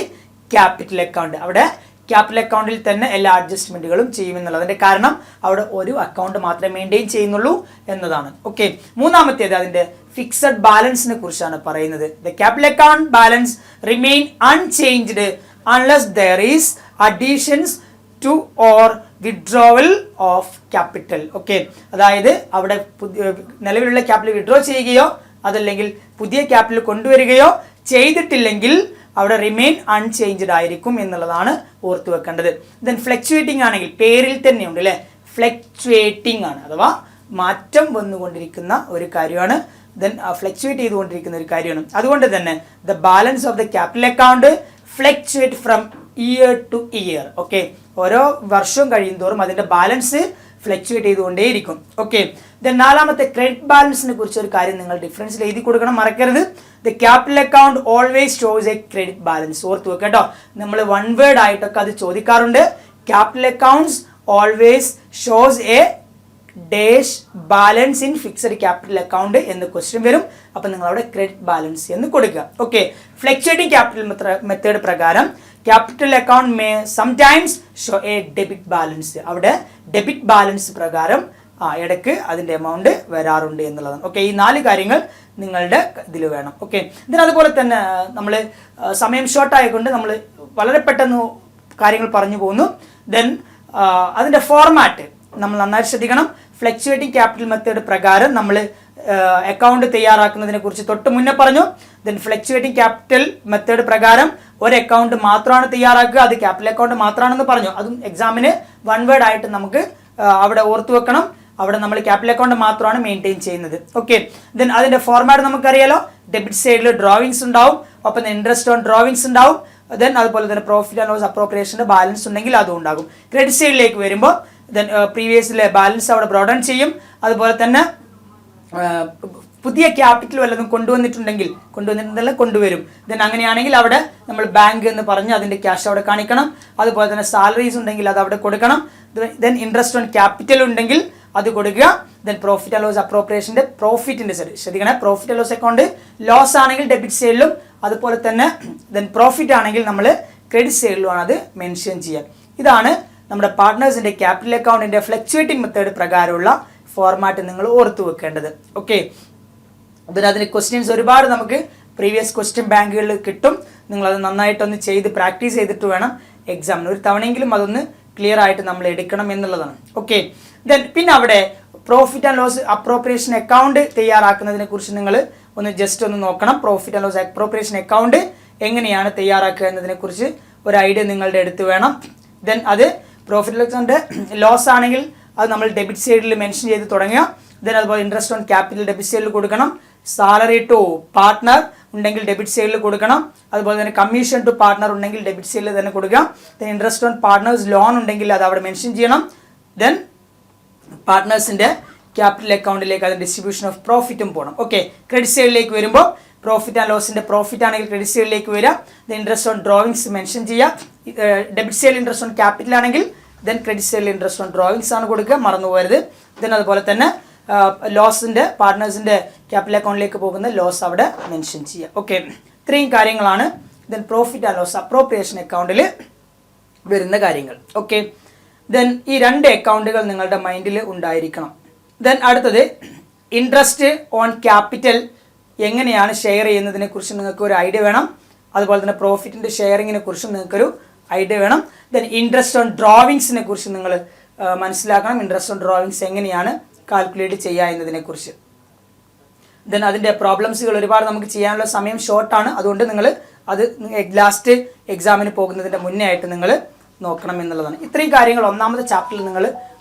capital account. അവിടെ ക്യാപിറ്റൽ അക്കൗണ്ടിൽ തന്നെ എല്ലാ അഡ്ജസ്റ്റ്മെന്റുകളും ചെയ്യുമെന്നുള്ളതിന്റെ കാരണം അവിടെ ഒരു അക്കൗണ്ട് മാത്രമേ മെയിൻറ്റെയിൻ ചെയ്യുന്നുള്ളൂ എന്നതാണ്. ഓക്കെ, മൂന്നാമത്തേത് അതിന്റെ ഫിക്സഡ് ബാലൻസിനെ കുറിച്ചാണ് പറയുന്നത്. The capital account balance remain unchanged unless there is additions two or withdrawal of capital. Okay, അതായത് അവിടെ നിലവിലുള്ള ക്യാപിറ്റൽ വിഡ്രോ ചെയ്യുകയോ അതല്ലെങ്കിൽ പുതിയ ക്യാപിറ്റൽ കൊണ്ടുവരികയോ ചെയ്തിട്ടില്ലെങ്കിൽ അവിടെ റിമെയിൻ അൺചേഞ്ച്ഡ് ആയിരിക്കും എന്നുള്ളതാണ് ഓർത്തു വെക്കേണ്ടത്. ദെൻ ഫ്ലക്ച്വേറ്റിംഗ് ആണെങ്കിൽ പേരിൽ തന്നെയുണ്ട് അല്ലേ, ഫ്ലക്ച്വേറ്റിംഗ് ആണ്, അഥവാ മാറ്റം വന്നുകൊണ്ടിരിക്കുന്ന ഒരു കാര്യമാണ്. ദെൻ ഫ്ലക്ച്വേറ്റ് ചെയ്തുകൊണ്ടിരിക്കുന്ന ഒരു കാര്യമാണ്. അതുകൊണ്ട് തന്നെ the balance of the capital account fluctuate from year two year. Okay, ഓരോ വർഷവും കഴിയും തോറും അതിന്റെ ബാലൻസ് ഫ്ലക്ച്വേറ്റ് ചെയ്തുകൊണ്ടേയിരിക്കും. ഓക്കെ, ദെൻ നാലാമത്തെ ക്രെഡിറ്റ് ബാലൻസിനെ കുറിച്ച് ഒരു കാര്യം നിങ്ങൾ ഡിഫറൻസിൽ എഴുതി കൊടുക്കണം, മറക്കരുത്. The capital account always shows A credit balance. ഓർത്ത് വെക്കുക കേട്ടോ, നമ്മൾ വൺ വേർഡ് ആയിട്ടൊക്കെ അത് ചോദിക്കാറുണ്ട്. Capital accounts always shows A dash balance in fixed capital account എന്ന് ക്വസ്റ്റ്യൻ വരും. അപ്പം നിങ്ങൾ അവിടെ ക്രെഡിറ്റ് ബാലൻസ് എന്ന് കൊടുക്കുക. ഓക്കെ, ഫ്ലക്ച്വേറ്റിംഗ് ക്യാപിറ്റൽ മെത്തേഡ് പ്രകാരം capital account may sometimes show A debit balance. അവിടെ ഡെബിറ്റ് ബാലൻസ് പ്രകാരം ഇടയ്ക്ക് അതിൻ്റെ എമൗണ്ട് വരാറുണ്ട് എന്നുള്ളതാണ്. ഓക്കെ, ഈ 4 കാര്യങ്ങൾ നിങ്ങളുടെ ഇതിൽ വേണം. ഓക്കെ, അതുപോലെ തന്നെ നമ്മൾ സമയം ഷോർട്ട് ആയതുകൊണ്ട് നമ്മൾ വളരെ പെട്ടെന്ന് കാര്യങ്ങൾ പറഞ്ഞു പോകുന്നു. ദെൻ അതിൻ്റെ ഫോർമാറ്റ് നമ്മൾ നന്നായി ശ്രദ്ധിക്കണം. ഫ്ലക്ച്വേറ്റിംഗ് ക്യാപിറ്റൽ മെത്തേഡ് പ്രകാരം നമ്മൾ അക്കൗണ്ട് തയ്യാറാക്കുന്നതിനെ കുറിച്ച് തൊട്ട് മുന്നേ പറഞ്ഞു. ദെൻ ഫ്ലക്ച്വേറ്റിംഗ് ക്യാപിറ്റൽ മെത്തേഡ് പ്രകാരം ഒരു അക്കൗണ്ട് മാത്രമാണ് തയ്യാറാക്കുക, അത് ക്യാപിറ്റൽ അക്കൗണ്ട് മാത്രമാണെന്ന് പറഞ്ഞു. അതും എക്സാമിന് വൺ വേർഡ് ആയിട്ട് നമുക്ക് അവിടെ ഓർത്തു വെക്കണം. അവിടെ നമ്മൾ ക്യാപിറ്റൽ അക്കൗണ്ട് മാത്രമാണ് മെയിൻറ്റെയിൻ ചെയ്യുന്നത്. ഓക്കെ, ദെൻ അതിന്റെ ഫോർമാറ്റ് നമുക്കറിയാലോ. ഡെബിറ്റ് സൈഡിൽ ഡ്രോവിങ്സ് ഉണ്ടാവും, ഒപ്പം ഇൻട്രസ്റ്റ് ഓൺ ഡ്രോവിങ്സ് ഉണ്ടാവും. ദെൻ അതുപോലെ തന്നെ പ്രോഫിറ്റ് ആൻഡ് ലോസ് അപ്രോപ്രിയേഷന്റെ ബാലൻസ് ഉണ്ടെങ്കിൽ അതും ഉണ്ടാകും. ക്രെഡിറ്റ് സൈഡിലേക്ക് വരുമ്പോൾ ദെൻ പ്രീവിയസിലെ ബാലൻസ് അവിടെ ബ്രോഡൺ ചെയ്യും. അതുപോലെ തന്നെ പുതിയ ക്യാപിറ്റൽ വല്ലതും കൊണ്ടുവരും. ദെൻ അങ്ങനെയാണെങ്കിൽ അവിടെ നമ്മൾ ബാങ്ക് എന്ന് പറഞ്ഞ് അതിന്റെ ക്യാഷ് അവിടെ കാണിക്കണം. അതുപോലെ തന്നെ സാലറീസ് ഉണ്ടെങ്കിൽ അത് അവിടെ കൊടുക്കണം. ദെൻ ഇൻട്രസ്റ്റ് ഓൺ ക്യാപിറ്റൽ ഉണ്ടെങ്കിൽ അത് കൊടുക്കുക. ദെൻ പ്രോഫിറ്റ് ആൻഡ് ലോസ് അപ്രോപ്രിയേഷന്റെ പ്രോഫിറ്റിന്റെ സൈഡ് ശ്രദ്ധിക്കണം. Profit and loss account loss ആണെങ്കിൽ ഡെബിറ്റ് സൈഡിലും, അതുപോലെ തന്നെ ദെൻ പ്രോഫിറ്റ് ആണെങ്കിൽ നമ്മൾ ക്രെഡിറ്റ് സൈഡിലുമാണ് അത് മെൻഷൻ ചെയ്യുക. ഇതാണ് നമ്മുടെ പാർട്ട്നേഴ്സിന്റെ ക്യാപിറ്റൽ അക്കൗണ്ടിന്റെ ഫ്ലക്ച്വേറ്റിംഗ് മെത്തേഡ് പ്രകാരമുള്ള ഫോർമാറ്റ് നിങ്ങൾ ഓർത്തു വെക്കേണ്ടത്. ഓക്കെ, അതിന് ക്വസ്റ്റ്യൻസ് ഒരുപാട് നമുക്ക് പ്രീവിയസ് ക്വസ്റ്റ്യൻ ബാങ്കുകളിൽ കിട്ടും. നിങ്ങളത് നന്നായിട്ടൊന്ന് ചെയ്ത് പ്രാക്ടീസ് ചെയ്തിട്ട് വേണം എക്സാമിന് ഒരു തവണയെങ്കിലും അതൊന്ന് ക്ലിയർ ആയിട്ട് നമ്മൾ എടുക്കണം എന്നുള്ളതാണ്. ഓക്കെ, ദെൻ പിന്നെ അവിടെ profit and loss appropriation account തയ്യാറാക്കുന്നതിനെ കുറിച്ച് നിങ്ങൾ ജസ്റ്റ് ഒന്ന് നോക്കണം. Profit and loss appropriation account എങ്ങനെയാണ് തയ്യാറാക്കുക എന്നതിനെ കുറിച്ച് ഒരു ഐഡിയ നിങ്ങളുടെ അടുത്ത് വേണം. ദെൻ അത് പ്രോഫിറ്റ് ലോസ് ആണെങ്കിൽ അത് നമ്മൾ ഡെബിറ്റ് സൈഡിൽ മെൻഷൻ ചെയ്ത് തുടങ്ങുക. ദെൻ അതുപോലെ ഇൻട്രസ്റ്റ് ഓൺ ക്യാപിറ്റൽ ഡെബിറ്റ് സൈഡിൽ കൊടുക്കണം. സാലറി ടു പാർട്ട്ണർ ഉണ്ടെങ്കിൽ ഡെബിറ്റ് സൈഡിൽ കൊടുക്കണം. അതുപോലെ തന്നെ കമ്മീഷൻ ടു പാർട്ട്ണർ ഉണ്ടെങ്കിൽ ഡെബിറ്റ് സൈഡിൽ തന്നെ കൊടുക്കുക. Then interest on partners loan ഉണ്ടെങ്കിൽ അത് അവിടെ മെൻഷൻ ചെയ്യണം. ദെൻ പാർട്ട്നേഴ്സിൻ്റെ ക്യാപിറ്റൽ അക്കൗണ്ടിലേക്ക് അതിൻ്റെ ഡിസ്ട്രിബ്യൂഷൻ ഓഫ് പ്രോഫിറ്റും പോകണം. ഓക്കെ, ക്രെഡിറ്റ് സൈഡിലേക്ക് വരുമ്പോൾ പ്രോഫിറ്റ് ആൻഡ് ലോസിൻ്റെ പ്രോഫിറ്റ് ആണെങ്കിൽ ക്രെഡിറ്റ് സൈഡിലേക്ക് വരിക. Then interest on drawings mention ചെയ്യുക. ഡെബിറ്റ് സൈഡിൽ ഇൻട്രസ്റ്റ് ഓൺ ക്യാപിറ്റൽ ആണെങ്കിൽ ദെൻ ക്രെഡിറ്റ് സൈഡിൽ ഇൻട്രസ്റ്റ് ഓൺ ഡ്രോയിങ്സ് ആണ് കൊടുക്കുക, മറന്നു പോകരുത്. ദെൻ അതുപോലെ തന്നെ ലോസിൻ്റെ പാർട്ട്നേഴ്സിൻ്റെ ക്യാപിറ്റൽ അക്കൗണ്ടിലേക്ക് പോകുന്ന ലോസ് അവിടെ മെൻഷൻ ചെയ്യുക. ഓക്കെ, ഇത്രയും കാര്യങ്ങളാണ് then profit and loss appropriation അക്കൗണ്ടിൽ വരുന്ന കാര്യങ്ങൾ. ഓക്കെ, ദെൻ ഈ 2 അക്കൗണ്ടുകൾ നിങ്ങളുടെ മൈൻഡിൽ ഉണ്ടായിരിക്കണം. ദെൻ അടുത്തത് ഇൻട്രസ്റ്റ് ഓൺ ക്യാപിറ്റൽ എങ്ങനെയാണ് ഷെയർ ചെയ്യുന്നതിനെ കുറിച്ച് നിങ്ങൾക്ക് ഒരു ഐഡിയ വേണം. അതുപോലെ തന്നെ പ്രോഫിറ്റിൻ്റെ ഷെയറിങ്ങിനെ കുറിച്ചും നിങ്ങൾക്കൊരു ഐഡിയ വേണം. ദെൻ ഇൻട്രസ്റ്റ് ഓൺ ഡ്രോവിങ്സിനെ കുറിച്ച് നിങ്ങൾ മനസ്സിലാക്കണം. ഇൻട്രസ്റ്റ് ഓൺ ഡ്രോവിങ്സ് എങ്ങനെയാണ് കാൽക്കുലേറ്റ് ചെയ്യുക എന്നതിനെക്കുറിച്ച്. ദെൻ അതിൻ്റെ പ്രോബ്ലംസുകൾ ഒരുപാട് നമുക്ക് ചെയ്യാനുള്ള സമയം ഷോർട്ടാണ്. അതുകൊണ്ട് നിങ്ങൾ അത് ലാസ്റ്റ് എക്സാമിന് പോകുന്നതിൻ്റെ മുന്നേ ആയിട്ട് നിങ്ങൾ നോക്കണം എന്നുള്ളതാണ്. ഇത്രയും കാര്യങ്ങൾ ഒന്നാമത്തെ ചാപ്റ്ററിൽ നിങ്ങൾ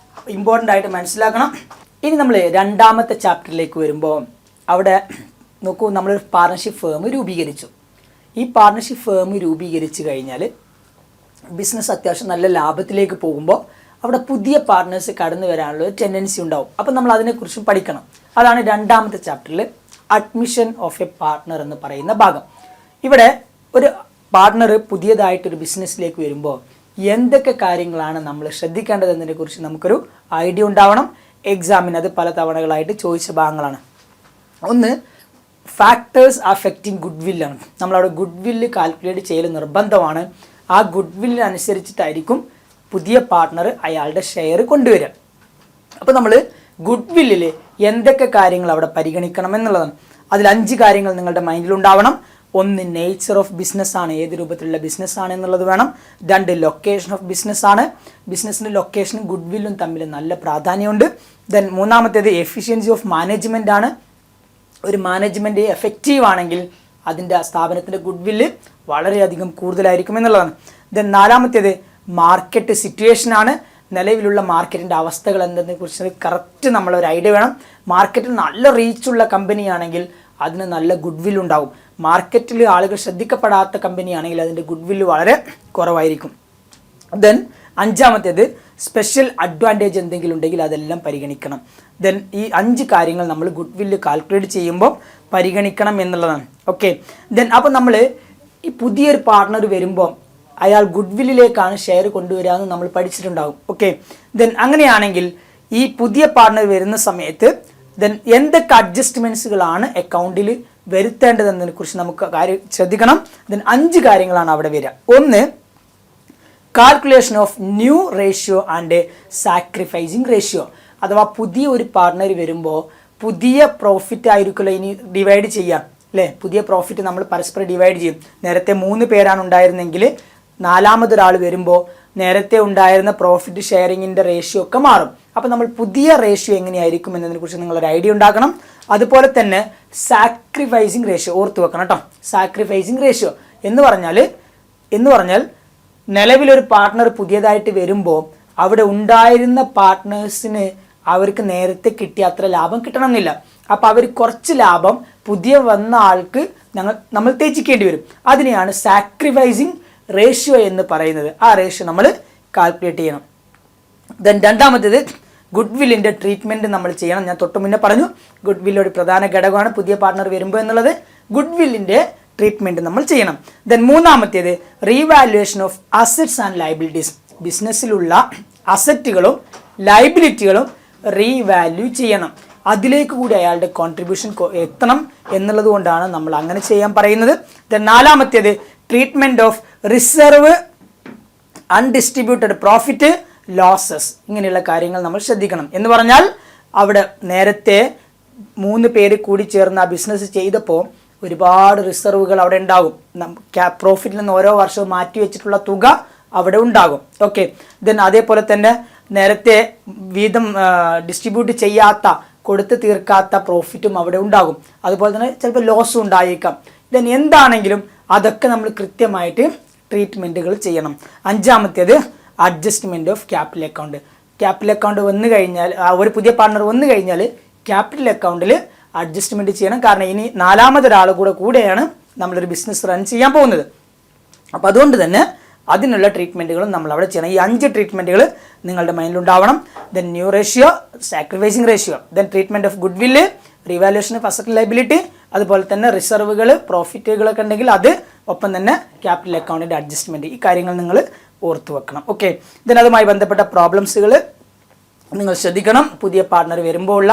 ഇമ്പോർട്ടൻ്റ് ആയിട്ട് മനസ്സിലാക്കണം. ഇനി നമ്മൾ രണ്ടാമത്തെ ചാപ്റ്ററിലേക്ക് വരുമ്പോൾ അവിടെ നോക്കൂ, നമ്മളൊരു പാർട്ണർഷിപ്പ് ഫേം രൂപീകരിച്ചു. ഈ പാർട്ണർഷിപ്പ് ഫേം രൂപീകരിച്ച് കഴിഞ്ഞാൽ ബിസിനസ് അത്യാവശ്യം നല്ല ലാഭത്തിലേക്ക് പോകുമ്പോൾ അവിടെ പുതിയ പാർട്ട്നേഴ്സ് കടന്നു വരാനുള്ള ഒരു ടെൻഡൻസി ഉണ്ടാവും. അപ്പോൾ നമ്മൾ അതിനെക്കുറിച്ചും പഠിക്കണം. അതാണ് രണ്ടാമത്തെ ചാപ്റ്ററിൽ അഡ്മിഷൻ ഓഫ് എ പാർട്ട്ണർ എന്ന് പറയുന്ന ഭാഗം. ഇവിടെ ഒരു പാർട്ട്ണർ പുതിയതായിട്ടൊരു ബിസിനസ്സിലേക്ക് വരുമ്പോൾ എന്തൊക്കെ കാര്യങ്ങളാണ് നമ്മൾ ശ്രദ്ധിക്കേണ്ടതെന്നതിനെക്കുറിച്ച് നമുക്കൊരു ഐഡിയ ഉണ്ടാവണം. എക്സാമിന് അത് പല തവണകളായിട്ട് ചോദിച്ച ഭാഗങ്ങളാണ്. ഒന്ന്, ഫാക്ടേഴ്സ് അഫക്റ്റിംഗ് ഗുഡ് വില്ലാണ്. നമ്മളവിടെ ഗുഡ് വില്ല് കാൽക്കുലേറ്റ് ചെയ്യൽ നിർബന്ധമാണ്. ആ ഗുഡ് വില്ലിനനുസരിച്ചിട്ടായിരിക്കും പുതിയ പാർട്ട്ണർ അയാളുടെ ഷെയർ കൊണ്ടുവരിക. അപ്പോൾ നമ്മൾ ഗുഡ് വില്ലിൽ എന്തൊക്കെ കാര്യങ്ങൾ അവിടെ പരിഗണിക്കണം എന്നുള്ളതാണ്. അതിൽ 5 കാര്യങ്ങൾ നിങ്ങളുടെ മൈൻഡിലുണ്ടാവണം. ഒന്ന്, നേച്ചർ ഓഫ് ബിസിനസ്സാണ്, ഏത് രൂപത്തിലുള്ള ബിസിനസ്സാണ് എന്നുള്ളത് വേണം. 2, ലൊക്കേഷൻ ഓഫ് ബിസിനസ്സാണ്, ബിസിനസ്സിൻ്റെ ലൊക്കേഷനും ഗുഡ് വില്ലും തമ്മിൽ നല്ല പ്രാധാന്യമുണ്ട്. ദെൻ മൂന്നാമത്തേത് എഫിഷ്യൻസി ഓഫ് മാനേജ്മെൻ്റ് ആണ്. ഒരു മാനേജ്മെൻറ്റ് എഫക്റ്റീവ് ആണെങ്കിൽ അതിൻ്റെ സ്ഥാപനത്തിൻ്റെ ഗുഡ് വില്ല് വളരെയധികം കൂടുതലായിരിക്കും എന്നുള്ളതാണ്. ദെൻ നാലാമത്തേത് മാർക്കറ്റ് സിറ്റുവേഷനാണ്. നിലവിലുള്ള മാർക്കറ്റിൻ്റെ അവസ്ഥകൾ എന്നതിനെക്കുറിച്ച് കറക്റ്റ് നമ്മളൊരു ഐഡിയ വേണം. മാർക്കറ്റിൽ നല്ല റീച്ചുള്ള കമ്പനിയാണെങ്കിൽ അതിന് നല്ല ഗുഡ് വില്ല് ഉണ്ടാവും. മാർക്കറ്റിൽ ആളുകൾ ശ്രദ്ധിക്കപ്പെടാത്ത കമ്പനിയാണെങ്കിൽ അതിൻ്റെ ഗുഡ് വില്ല് വളരെ കുറവായിരിക്കും. ദെൻ അഞ്ചാമത്തേത് സ്പെഷ്യൽ അഡ്വാൻറ്റേജ് എന്തെങ്കിലും ഉണ്ടെങ്കിൽ അതെല്ലാം പരിഗണിക്കണം. ദെൻ ഈ 5 കാര്യങ്ങൾ നമ്മൾ ഗുഡ് വില്ല് കാൽക്കുലേറ്റ് ചെയ്യുമ്പോൾ പരിഗണിക്കണം എന്നുള്ളതാണ്. ഓക്കെ, ദെൻ അപ്പോൾ നമ്മൾ ഈ പുതിയൊരു പാർട്ട്ണർ വരുമ്പോൾ അയാൾ ഗുഡ് വില്ലിലേക്കാണ് ഷെയർ കൊണ്ടുവരിക എന്ന് നമ്മൾ പഠിച്ചിട്ടുണ്ടാകും. ഓക്കെ, ദെൻ അങ്ങനെയാണെങ്കിൽ ഈ പുതിയ പാർട്ട്ണർ വരുന്ന സമയത്ത് ദെൻ എന്തൊക്കെ അഡ്ജസ്റ്റ്മെൻറ്റ്സുകളാണ് അക്കൗണ്ടിൽ വരുത്തേണ്ടതെന്നതിനെക്കുറിച്ച് നമുക്ക് ശ്രദ്ധിക്കണം. ദെൻ 5 കാര്യങ്ങളാണ് അവിടെ വരിക. ഒന്ന്, calculation of new ratio and sacrificing ratio. അഥവാ പുതിയ ഒരു പാർട്ട്ണർ വരുമ്പോൾ പുതിയ പ്രോഫിറ്റ് ആയിരിക്കുമല്ലോ ഇനി ഡിവൈഡ് ചെയ്യാം അല്ലേ. പുതിയ പ്രോഫിറ്റ് നമ്മൾ പരസ്പരം ഡിവൈഡ് ചെയ്യും. നേരത്തെ 3 പേരാണ് ഉണ്ടായിരുന്നെങ്കിൽ 4മതൊരാൾ വരുമ്പോൾ നേരത്തെ ഉണ്ടായിരുന്ന പ്രോഫിറ്റ് ഷെയറിങ്ങിൻ്റെ റേഷ്യോ ഒക്കെ മാറും. അപ്പോൾ നമ്മൾ പുതിയ റേഷ്യോ എങ്ങനെയായിരിക്കും എന്നതിനെക്കുറിച്ച് നിങ്ങളൊരു ഐഡിയ ഉണ്ടാക്കണം. അതുപോലെ തന്നെ സാക്രിഫൈസിങ് റേഷ്യോ ഓർത്ത് വെക്കണം കേട്ടോ. സാക്രിഫൈസിങ് റേഷ്യോ എന്ന് പറഞ്ഞാൽ നിലവിലൊരു പാർട്ട്ണർ പുതിയതായിട്ട് വരുമ്പോൾ അവിടെ ഉണ്ടായിരുന്ന പാർട്ട്നേഴ്സിന് അവർക്ക് നേരത്തെ കിട്ടിയ അത്ര ലാഭം കിട്ടണമെന്നില്ല. അപ്പോൾ അവർ കുറച്ച് ലാഭം പുതിയ വന്ന ആൾക്ക് നമ്മൾ ത്യജിക്കേണ്ടി വരും. അതിനെയാണ് സാക്രിഫൈസിങ് റേഷ്യോ എന്ന് പറയുന്നത്. ആ റേഷ്യോ നമ്മൾ കാൽക്കുലേറ്റ് ചെയ്യണം. ദെൻ രണ്ടാമത്തേത് ഗുഡ് വില്ലിൻ്റെ ട്രീറ്റ്മെൻറ്റ് നമ്മൾ ചെയ്യണം. ഞാൻ തൊട്ട് മുന്നേ പറഞ്ഞു ഗുഡ് വില്ല് ഒരു പ്രധാന ഘടകമാണ് പുതിയ പാർട്ട്ണർ വരുമ്പോൾ എന്നുള്ളത്. ഗുഡ് വില്ലിൻ്റെ ട്രീറ്റ്മെൻറ്റ് നമ്മൾ ചെയ്യണം. ദെൻ മൂന്നാമത്തേത് revaluation of assets and liabilities. ബിസിനസ്സിലുള്ള അസറ്റുകളും ലയബിലിറ്റികളും റീവാല്യൂ ചെയ്യണം. അതിലേക്ക് കൂടി അയാളുടെ കോൺട്രിബ്യൂഷൻ എത്തണം എന്നുള്ളത് കൊണ്ടാണ് നമ്മൾ അങ്ങനെ ചെയ്യാൻ പറയുന്നത്. ദെൻ നാലാമത്തേത് treatment of reserve, undistributed profit, losses. ഇങ്ങനെയുള്ള കാര്യങ്ങൾ നമ്മൾ ശ്രദ്ധിക്കണം. എന്ന് പറഞ്ഞാൽ അവിടെ നേരത്തെ 3 പേര് കൂടി ചേർന്ന് ആ ബിസിനസ് ചെയ്തപ്പോൾ ഒരുപാട് റിസർവുകൾ അവിടെ ഉണ്ടാകും. പ്രോഫിറ്റിൽ നിന്ന് ഓരോ വർഷവും മാറ്റി വെച്ചിട്ടുള്ള തുക അവിടെ ഉണ്ടാകും. ഓക്കെ, ദെൻ അതേപോലെ തന്നെ നേരത്തെ വീതം ഡിസ്ട്രിബ്യൂട്ട് ചെയ്യാത്ത, കൊടുത്ത് തീർക്കാത്ത പ്രോഫിറ്റും അവിടെ ഉണ്ടാകും. അതുപോലെ തന്നെ ചിലപ്പോൾ ലോസും ഉണ്ടായേക്കാം. ദെൻ എന്താണെങ്കിലും അതൊക്കെ നമ്മൾ കൃത്യമായിട്ട് ട്രീറ്റ്മെൻറ്റുകൾ ചെയ്യണം. അഞ്ചാമത്തേത് adjustment of capital account. Capital account വന്നു കഴിഞ്ഞാൽ, ഒരു പുതിയ പാർട്ണർ വന്നു കഴിഞ്ഞാൽ ക്യാപിറ്റൽ അക്കൗണ്ടിൽ അഡ്ജസ്റ്റ്മെൻറ്റ് ചെയ്യണം. കാരണം ഇനി 4മതൊരാൾ കൂടെയാണ് നമ്മളൊരു ബിസിനസ് റൺ ചെയ്യാൻ പോകുന്നത്. അപ്പോൾ അതുകൊണ്ട് തന്നെ അതിനുള്ള ട്രീറ്റ്മെൻറ്റുകളും നമ്മൾ അവിടെ ചെയ്യണം. ഈ 5 ട്രീറ്റ്മെൻറ്റുകൾ നിങ്ങളുടെ മൈൻഡിലുണ്ടാവണം. Then new ratio, sacrificing ratio, then treatment of goodwill, revaluation of asset liability, അതുപോലെ തന്നെ റിസർവുകൾ, പ്രോഫിറ്റുകളൊക്കെ ഉണ്ടെങ്കിൽ അത്, ഒപ്പം തന്നെ ക്യാപിറ്റൽ അക്കൗണ്ടിൻ്റെ അഡ്ജസ്റ്റ്മെൻറ്റ്, ഈ കാര്യങ്ങൾ നിങ്ങൾ ഓർത്തു വെക്കണം. ഓക്കെ, ദെൻ അതുമായി ബന്ധപ്പെട്ട പ്രോബ്ലംസുകൾ നിങ്ങൾ ശ്രദ്ധിക്കണം. പുതിയ പാർട്ട്ണർ വരുമ്പോൾ ഉള്ള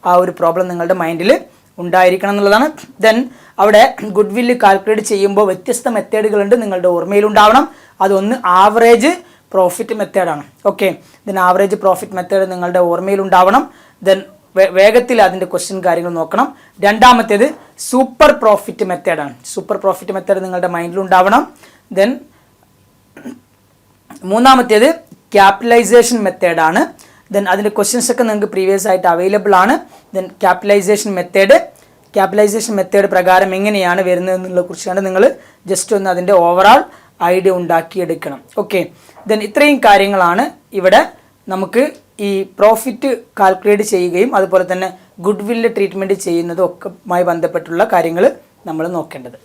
ആ ഒരു പ്രോബ്ലം നിങ്ങളുടെ മൈൻഡിൽ ഉണ്ടായിരിക്കണം എന്നുള്ളതാണ്. ദെൻ അവിടെ ഗുഡ് വില്ല് കാൽക്കുലേറ്റ് ചെയ്യുമ്പോൾ വ്യത്യസ്ത മെത്തേഡുകളുണ്ട്, നിങ്ങളുടെ ഓർമ്മയിലുണ്ടാവണം. അതൊന്ന് ആവറേജ് പ്രോഫിറ്റ് മെത്തേഡാണ്. Okay, then average profit method നിങ്ങളുടെ ഓർമ്മയിലുണ്ടാവണം. ദെൻ വേഗത്തിൽ അതിൻ്റെ ക്വസ്റ്റ്യൻ കാര്യങ്ങൾ നോക്കണം. രണ്ടാമത്തേത് സൂപ്പർ പ്രോഫിറ്റ് മെത്തേഡാണ്. സൂപ്പർ പ്രോഫിറ്റ് മെത്തേഡ് നിങ്ങളുടെ മൈൻഡിലുണ്ടാവണം. ദെൻ മൂന്നാമത്തേത് ക്യാപിറ്റലൈസേഷൻ മെത്തേഡാണ്. ദെൻ അതിൻ്റെ ക്വസ്റ്റ്യൻസ് ഒക്കെ നിങ്ങൾക്ക് പ്രീവിയസ് ആയിട്ട് അവൈലബിൾ ആണ്. ദെൻ ക്യാപിറ്റലൈസേഷൻ മെത്തേഡ് പ്രകാരം എങ്ങനെയാണ് വരുന്നതെന്നുള്ള കുറിച്ചാണ് നിങ്ങൾ ജസ്റ്റ് ഒന്ന് അതിൻ്റെ ഓവറാൾ ഐഡിയ ഉണ്ടാക്കിയെടുക്കണം. ഓക്കെ, ദെൻ ഇത്രയും കാര്യങ്ങളാണ് ഇവിടെ നമുക്ക് ഈ പ്രോഫിറ്റ് കാൽക്കുലേറ്റ് ചെയ്യുകയും അതുപോലെ തന്നെ ഗുഡ് വില്ല് ട്രീറ്റ്മെൻറ്റ് ചെയ്യുന്നതും ഒക്കെയുമായി ബന്ധപ്പെട്ടുള്ള കാര്യങ്ങൾ നമ്മൾ നോക്കേണ്ടത്.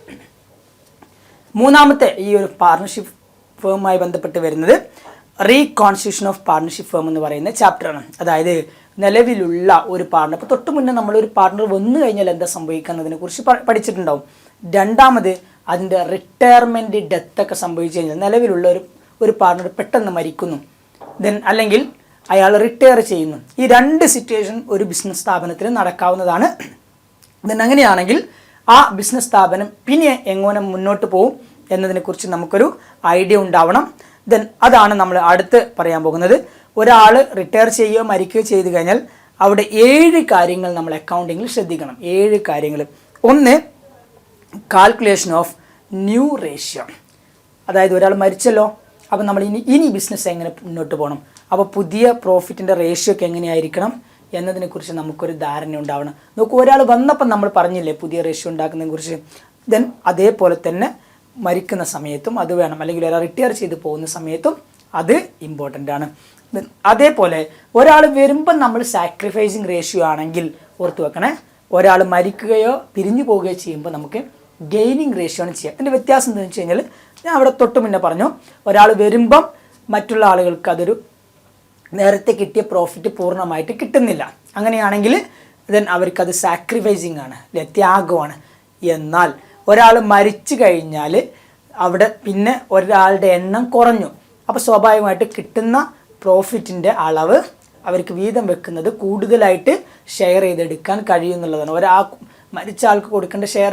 മൂന്നാമത്തെ ഈ ഒരു പാർട്ണർഷിപ്പ് ഫേമുമായി ബന്ധപ്പെട്ട് വരുന്നത് റീകോൺസ്റ്റിറ്റ്യൂഷൻ ഓഫ് പാർട്ണർഷിപ്പ് ഫേം എന്ന് പറയുന്ന ചാപ്റ്ററാണ്. അതായത് നിലവിലുള്ള ഒരു പാർട്ണർ, ഇപ്പോൾ തൊട്ട് മുന്നേ നമ്മളൊരു പാർട്ണർ വന്നു കഴിഞ്ഞാൽ എന്താ സംഭവിക്കുക എന്നതിനെ കുറിച്ച് പഠിച്ചിട്ടുണ്ടാവും. രണ്ടാമത് അതിൻ്റെ റിട്ടയർമെൻറ്റ് ഡെത്തൊക്കെ സംഭവിച്ചു കഴിഞ്ഞാൽ, നിലവിലുള്ള ഒരു പാർട്ണർ പെട്ടെന്ന് മരിക്കുന്നു, ദെൻ അല്ലെങ്കിൽ അയാൾ റിട്ടയർ ചെയ്യുന്നു. ഈ 2 സിറ്റുവേഷൻ ഒരു ബിസിനസ് സ്ഥാപനത്തിൽ നടക്കാവുന്നതാണ്. ദെൻ അങ്ങനെയാണെങ്കിൽ ആ ബിസിനസ് സ്ഥാപനം പിന്നെ എങ്ങനെ മുന്നോട്ട് പോകും എന്നതിനെക്കുറിച്ച് നമുക്കൊരു ഐഡിയ ഉണ്ടാവണം. ദെൻ അതാണ് നമ്മൾ അടുത്ത് പറയാൻ പോകുന്നത്. ഒരാൾ റിട്ടയർ ചെയ്യുകയോ മരിക്കുകയോ ചെയ്തു കഴിഞ്ഞാൽ അവിടെ 7 കാര്യങ്ങൾ നമ്മൾ അക്കൗണ്ടിങ്ങിൽ ശ്രദ്ധിക്കണം. 7 കാര്യങ്ങൾ. ഒന്ന്, കാൽക്കുലേഷൻ ഓഫ് ന്യൂ റേഷ്യോ. അതായത് ഒരാൾ മരിച്ചല്ലോ, അപ്പോൾ നമ്മൾ ഇനി ബിസിനസ് എങ്ങനെ മുന്നോട്ട് പോകണം, അപ്പോൾ പുതിയ പ്രോഫിറ്റിൻ്റെ റേഷ്യോ ഒക്കെ എങ്ങനെയായിരിക്കണം എന്നതിനെക്കുറിച്ച് നമുക്കൊരു ധാരണ ഉണ്ടാവണം. നോക്കൂ, ഒരാൾ വന്നപ്പോൾ നമ്മൾ പറഞ്ഞില്ലേ പുതിയ റേഷ്യോ ഉണ്ടാക്കുന്നതിനെ കുറിച്ച്. ദെൻ അതേപോലെ തന്നെ മരിക്കുന്ന സമയത്തും അത് വേണം, അല്ലെങ്കിൽ ഒരാൾ റിട്ടയർ ചെയ്ത് പോകുന്ന സമയത്തും അത് ഇമ്പോർട്ടൻ്റ് ആണ്. അതേപോലെ ഒരാൾ വരുമ്പം നമ്മൾ സാക്രിഫൈസിങ് റേഷ്യോ ആണെങ്കിൽ ഓർത്ത് വെക്കണേ, ഒരാൾ മരിക്കുകയോ പിരിഞ്ഞു പോവുകയോ ചെയ്യുമ്പോൾ നമുക്ക് ഗെയിനിങ് റേഷ്യോ ആണ് ചെയ്യുക. അതിൻ്റെ വ്യത്യാസം എന്താണെന്ന് വെച്ച് കഴിഞ്ഞാൽ, ഞാൻ അവിടെ തൊട്ട് മുന്നേ പറഞ്ഞു, ഒരാൾ വരുമ്പം മറ്റുള്ള ആളുകൾക്ക് അതൊരു നേരത്തെ കിട്ടിയ പ്രോഫിറ്റ് പൂർണ്ണമായിട്ട് കിട്ടുന്നില്ല. അങ്ങനെയാണെങ്കിൽ ദെൻ അവർക്കത് സാക്രിഫൈസിങ് ആണ്, ത്യാഗമാണ്. എന്നാൽ ഒരാൾ മരിച്ചു കഴിഞ്ഞാൽ അവിടെ പിന്നെ ഒരാളുടെ എണ്ണം കുറഞ്ഞു, അപ്പോൾ സ്വാഭാവികമായിട്ട് കിട്ടുന്ന പ്രോഫിറ്റിൻ്റെ അളവ് അവർക്ക് വീതം വെക്കുന്നത് കൂടുതലായിട്ട് ഷെയർ ചെയ്തെടുക്കാൻ കഴിയുമെന്നുള്ളതാണ്. മരിച്ച ആൾക്ക് കൊടുക്കേണ്ട ഷെയർ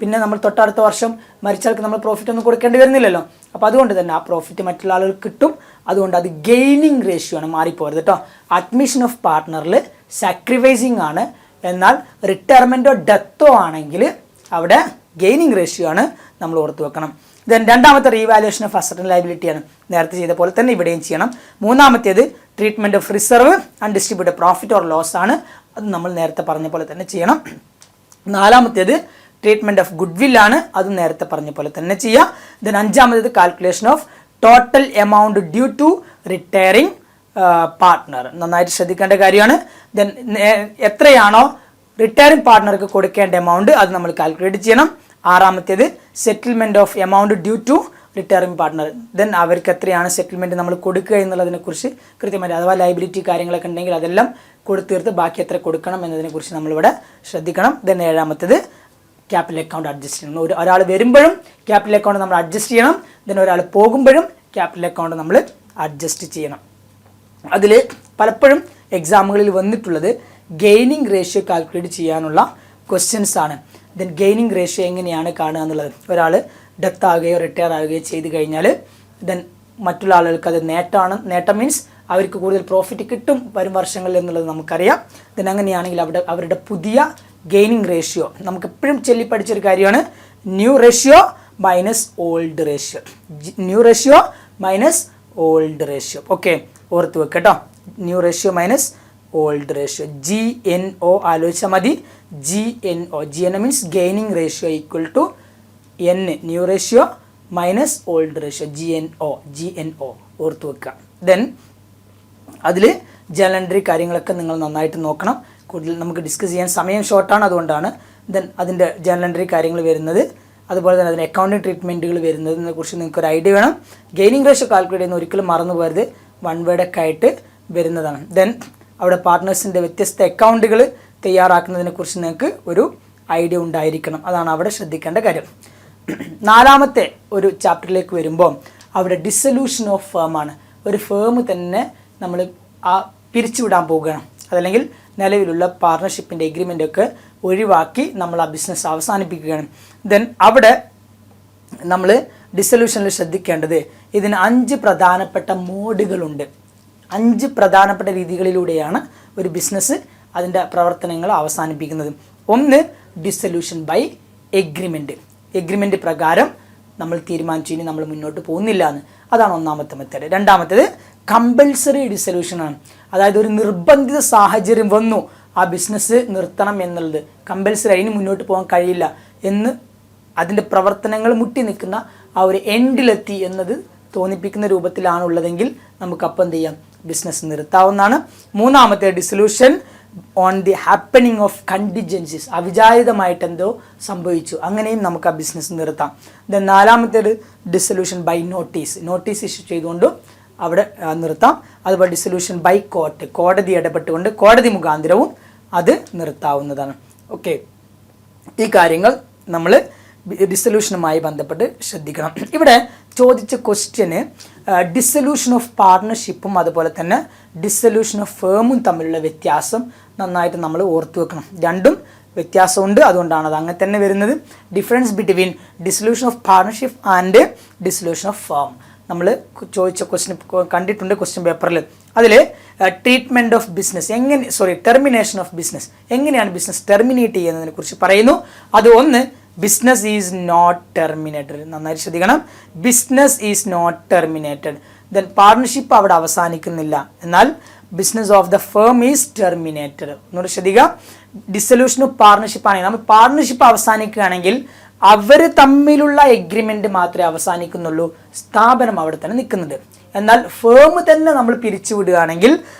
പിന്നെ നമ്മൾ തൊട്ടടുത്ത വർഷം മരിച്ച ആൾക്ക് നമ്മൾ പ്രോഫിറ്റ് ഒന്നും കൊടുക്കേണ്ടി വരുന്നില്ലല്ലോ. അപ്പോൾ അതുകൊണ്ട് തന്നെ ആ പ്രോഫിറ്റ് മറ്റുള്ള ആളുകൾക്ക് കിട്ടും. അതുകൊണ്ട് അത് ഗെയിനിങ് റേഷ്യോ ആണ്, മാറിപ്പോരുത് കേട്ടോ. അഡ്മിഷൻ ഓഫ് പാർട്ട്ണറിൽ സാക്രിഫൈസിങ് ആണ്, എന്നാൽ റിട്ടയർമെൻറ്റോ ഡെത്തോ ആണെങ്കിൽ അവിടെ ഗെയിനിങ് റേഷ്യോ ആണ്, നമ്മൾ ഓർത്ത് വെക്കണം. ദെൻ രണ്ടാമത്തെ റീവാലുവേഷൻ ഓഫ് അസറ്റ് ലയബിലിറ്റി ആണ്, നേരത്തെ ചെയ്ത പോലെ തന്നെ ഇവിടെയും ചെയ്യണം. മൂന്നാമത്തേത് treatment of reserve and distributed profit or loss ആണ്, അത് നമ്മൾ നേരത്തെ പറഞ്ഞ പോലെ തന്നെ ചെയ്യണം. നാലാമത്തേത് ട്രീറ്റ്മെൻറ്റ് ഓഫ് ഗുഡ് വില്ലാണ്, അത് നേരത്തെ പറഞ്ഞ പോലെ തന്നെ ചെയ്യുക. ദെൻ അഞ്ചാമത്തേത് calculation of total amount due to retiring partner, നന്നായിട്ട് ശ്രദ്ധിക്കേണ്ട കാര്യമാണ്. ദെൻ എത്രയാണോ റിട്ടയറിംഗ് പാർട്ട്ണർക്ക് കൊടുക്കേണ്ട എമൗണ്ട് അത് നമ്മൾ കാൽക്കുലേറ്റ് ചെയ്യണം. ആറാമത്തേത് settlement of amount due to retiring partner, then അവർക്ക് എത്രയാണ് സെറ്റിൽമെൻറ്റ് നമ്മൾ കൊടുക്കുക എന്നുള്ളതിനെക്കുറിച്ച് കൃത്യമായിട്ട്, അഥവാ ലൈബിലിറ്റി കാര്യങ്ങളൊക്കെ ഉണ്ടെങ്കിൽ അതെല്ലാം കൊടുത്തീർത്ത് ബാക്കി എത്ര കൊടുക്കണം എന്നതിനെക്കുറിച്ച് നമ്മളിവിടെ ശ്രദ്ധിക്കണം. ദെൻ ഏഴാമത്തേത് ക്യാപിറ്റൽ അക്കൗണ്ട് അഡ്ജസ്റ്റ് ചെയ്യണം. ഒരാൾ വരുമ്പോഴും ക്യാപിറ്റൽ അക്കൗണ്ട് നമ്മൾ അഡ്ജസ്റ്റ് ചെയ്യണം. ദെൻ ഒരാൾ പോകുമ്പോഴും ക്യാപിറ്റൽ അക്കൗണ്ട് നമ്മൾ അഡ്ജസ്റ്റ് ചെയ്യണം. അതിൽ പലപ്പോഴും എക്സാമുകളിൽ വന്നിട്ടുള്ളത് ഗെയിനിങ് റേഷ്യോ കാൽക്കുലേറ്റ് ചെയ്യാനുള്ള ക്വസ്റ്റ്യൻസ് ആണ്. ദെൻ ഗെയിനിങ് റേഷ്യോ എങ്ങനെയാണ് കാണുക എന്നുള്ളത്, ഒരാൾ ഡെത്ത് ആകുകയോ റിട്ടയർ ആകുകയോ ചെയ്ത് കഴിഞ്ഞാൽ ദെൻ മറ്റുള്ള ആളുകൾക്ക് അത് നേട്ടം മീൻസ് അവർക്ക് കൂടുതൽ പ്രോഫിറ്റ് കിട്ടും വരും വർഷങ്ങളിൽ എന്നുള്ളത് നമുക്കറിയാം. ദെൻ അങ്ങനെയാണെങ്കിൽ അവരുടെ പുതിയ ഗെയിനിങ് റേഷ്യോ നമുക്ക് എപ്പോഴും ചൊല്ലി പഠിച്ചൊരു കാര്യമാണ്, new ratio minus old ratio, new ratio minus old ratio. Okay, ഓർത്ത് വെക്കുക കേട്ടോ, new ratio minus old ratio. GNO ആലോചിച്ചാൽ മതി. GNO means gaining ratio equal to N, new ratio minus old ratio, GNO ഓർത്ത് വെക്കുക. ദെൻ അതിൽ journal entry കാര്യങ്ങളൊക്കെ നിങ്ങൾ നന്നായിട്ട് നോക്കണം. കൂടുതൽ നമുക്ക് ഡിസ്കസ് ചെയ്യാൻ സമയം ഷോർട്ടാണ്, അതുകൊണ്ടാണ്. ദെൻ അതിൻ്റെ ജേണൽ എൻട്രി കാര്യങ്ങൾ വരുന്നത് അതുപോലെ തന്നെ അതിന് അക്കൗണ്ടിങ് ട്രീറ്റ്മെൻറ്റുകൾ വരുന്നതിനെ കുറിച്ച് നിങ്ങൾക്ക് ഒരു ഐഡിയ വേണം. ഗെയിനിങ് റേഷ്യോ കാൽക്കുലേറ്റ് ചെയ്യുന്ന ഒരിക്കലും മറന്നു പോകരുത്, വൺ വേർഡൊക്കെ ആയിട്ട് വരുന്നതാണ്. ദെൻ അവിടെ പാർട്ട്നേഴ്സിൻ്റെ വ്യത്യസ്ത അക്കൗണ്ടുകൾ തയ്യാറാക്കുന്നതിനെക്കുറിച്ച് നിങ്ങൾക്ക് ഒരു ഐഡിയ ഉണ്ടായിരിക്കണം. അതാണ് അവിടെ ശ്രദ്ധിക്കേണ്ട കാര്യം. നാലാമത്തെ ഒരു ചാപ്റ്ററിലേക്ക് വരുമ്പോൾ അവിടെ ഡിസൊല്യൂഷൻ ഓഫ് ഫേം ആണ്. ഒരു ഫേം തന്നെ നമ്മൾ പിരിച്ചുവിടാൻ പോവുകയാണ്, അതല്ലെങ്കിൽ നിലവിലുള്ള പാർട്ണർഷിപ്പിൻ്റെ എഗ്രിമെൻ്റൊക്കെ ഒഴിവാക്കി നമ്മൾ ആ ബിസിനസ് അവസാനിപ്പിക്കുകയാണ്. ദെൻ അവിടെ നമ്മൾ ഡിസൊല്യൂഷനിൽ ശ്രദ്ധിക്കേണ്ടത് ഇതിന് 5 പ്രധാനപ്പെട്ട മോഡുകളുണ്ട്. 5 പ്രധാനപ്പെട്ട രീതികളിലൂടെയാണ് ഒരു ബിസിനസ് അതിൻ്റെ പ്രവർത്തനങ്ങൾ അവസാനിപ്പിക്കുന്നത്. ഒന്ന് ഡിസൊല്യൂഷൻ ബൈ എഗ്രിമെൻറ്റ് പ്രകാരം നമ്മൾ തീരുമാനിച്ചു ഇനി നമ്മൾ മുന്നോട്ട് പോകുന്നില്ല എന്ന്. അതാണ് ഒന്നാമത്തെ മെത്തേഡ്. രണ്ടാമത്തേത് കമ്പൽസറി ഡിസൊല്യൂഷനാണ്. അതായത് ഒരു നിർബന്ധിത സാഹചര്യം വന്നു ആ ബിസിനസ് നിർത്തണം എന്നുള്ളത്, കമ്പൽസറി അതിന് മുന്നോട്ട് പോകാൻ കഴിയില്ല എന്ന് അതിൻ്റെ പ്രവർത്തനങ്ങൾ മുട്ടി നിൽക്കുന്ന ആ ഒരു എൻഡിലെത്തി എന്നത് തോന്നിപ്പിക്കുന്ന രൂപത്തിലാണുള്ളതെങ്കിൽ നമുക്കപ്പം എന്ത് ചെയ്യാം, ബിസിനസ് നിർത്താവുന്നതാണ്. മൂന്നാമത്തെ dissolution on the happening of contingencies, അവിചാരിതമായിട്ട് എന്തോ സംഭവിച്ചു, അങ്ങനെയും നമുക്ക് ആ ബിസിനസ് നിർത്താം. ദെൻ നാലാമത്തേത് ഡിസൊല്യൂഷൻ ബൈ നോട്ടീസ് ഇഷ്യൂ ചെയ്തുകൊണ്ടും അവിടെ നിർത്താം. അതുപോലെ ഡിസൊല്യൂഷൻ ബൈ കോടതി ഇടപെട്ടുകൊണ്ട് കോടതി മുഖാന്തരവും അത് നിർത്താവുന്നതാണ്. ഓക്കെ, ഈ കാര്യങ്ങൾ നമ്മൾ ഡിസൊല്യൂഷനുമായി ബന്ധപ്പെട്ട് ശ്രദ്ധിക്കണം. ഇവിടെ ചോദിച്ച ക്വസ്റ്റ്യന് ഡിസൊല്യൂഷൻ ഓഫ് പാർട്ണർഷിപ്പും അതുപോലെ തന്നെ ഡിസൊല്യൂഷൻ ഓഫ് ഫേമും തമ്മിലുള്ള വ്യത്യാസം നന്നായിട്ട് നമ്മൾ ഓർത്തു വെക്കണം. രണ്ടും വ്യത്യാസമുണ്ട്, അതുകൊണ്ടാണ് അത് അങ്ങനെ തന്നെ വരുന്നത്. Difference between dissolution of partnership and dissolution of firm നമ്മൾ ചോദിച്ച ക്വസ്റ്റ്യൻ കണ്ടിട്ടുണ്ട് ക്വസ്റ്റ്യൻ പേപ്പറിൽ. അതിൽ treatment of business termination of business, എങ്ങനെയാണ് ബിസിനസ് ടെർമിനേറ്റ് ചെയ്യുന്നതിനെ കുറിച്ച് പറയുന്നു. അത് ഒന്ന്, ബിസിനസ് ഈസ് നോട്ട് ടെർമിനേറ്റഡ്. നന്നായി ശ്രദ്ധിക്കണം, business is not terminated. Then partnership അവിടെ അവസാനിക്കുന്നില്ല, എന്നാൽ business of the firm is terminated. എന്നോട് ശ്രദ്ധിക്കുക, ഡിസൊല്യൂഷൻ ഓഫ് പാർട്ണർഷിപ്പ് ആണെങ്കിൽ നമ്മൾ പാർട്ണർഷിപ്പ് അവസാനിക്കുകയാണെങ്കിൽ അവർ തമ്മിലുള്ള എഗ്രിമെൻ്റ് മാത്രമേ അവസാനിക്കുന്നുള്ളൂ, സ്ഥാപനം അവിടെ തന്നെ നിൽക്കുന്നുണ്ട്. എന്നാൽ ഫേം തന്നെ നമ്മൾ പിരിച്ചുവിടുകയാണെങ്കിൽ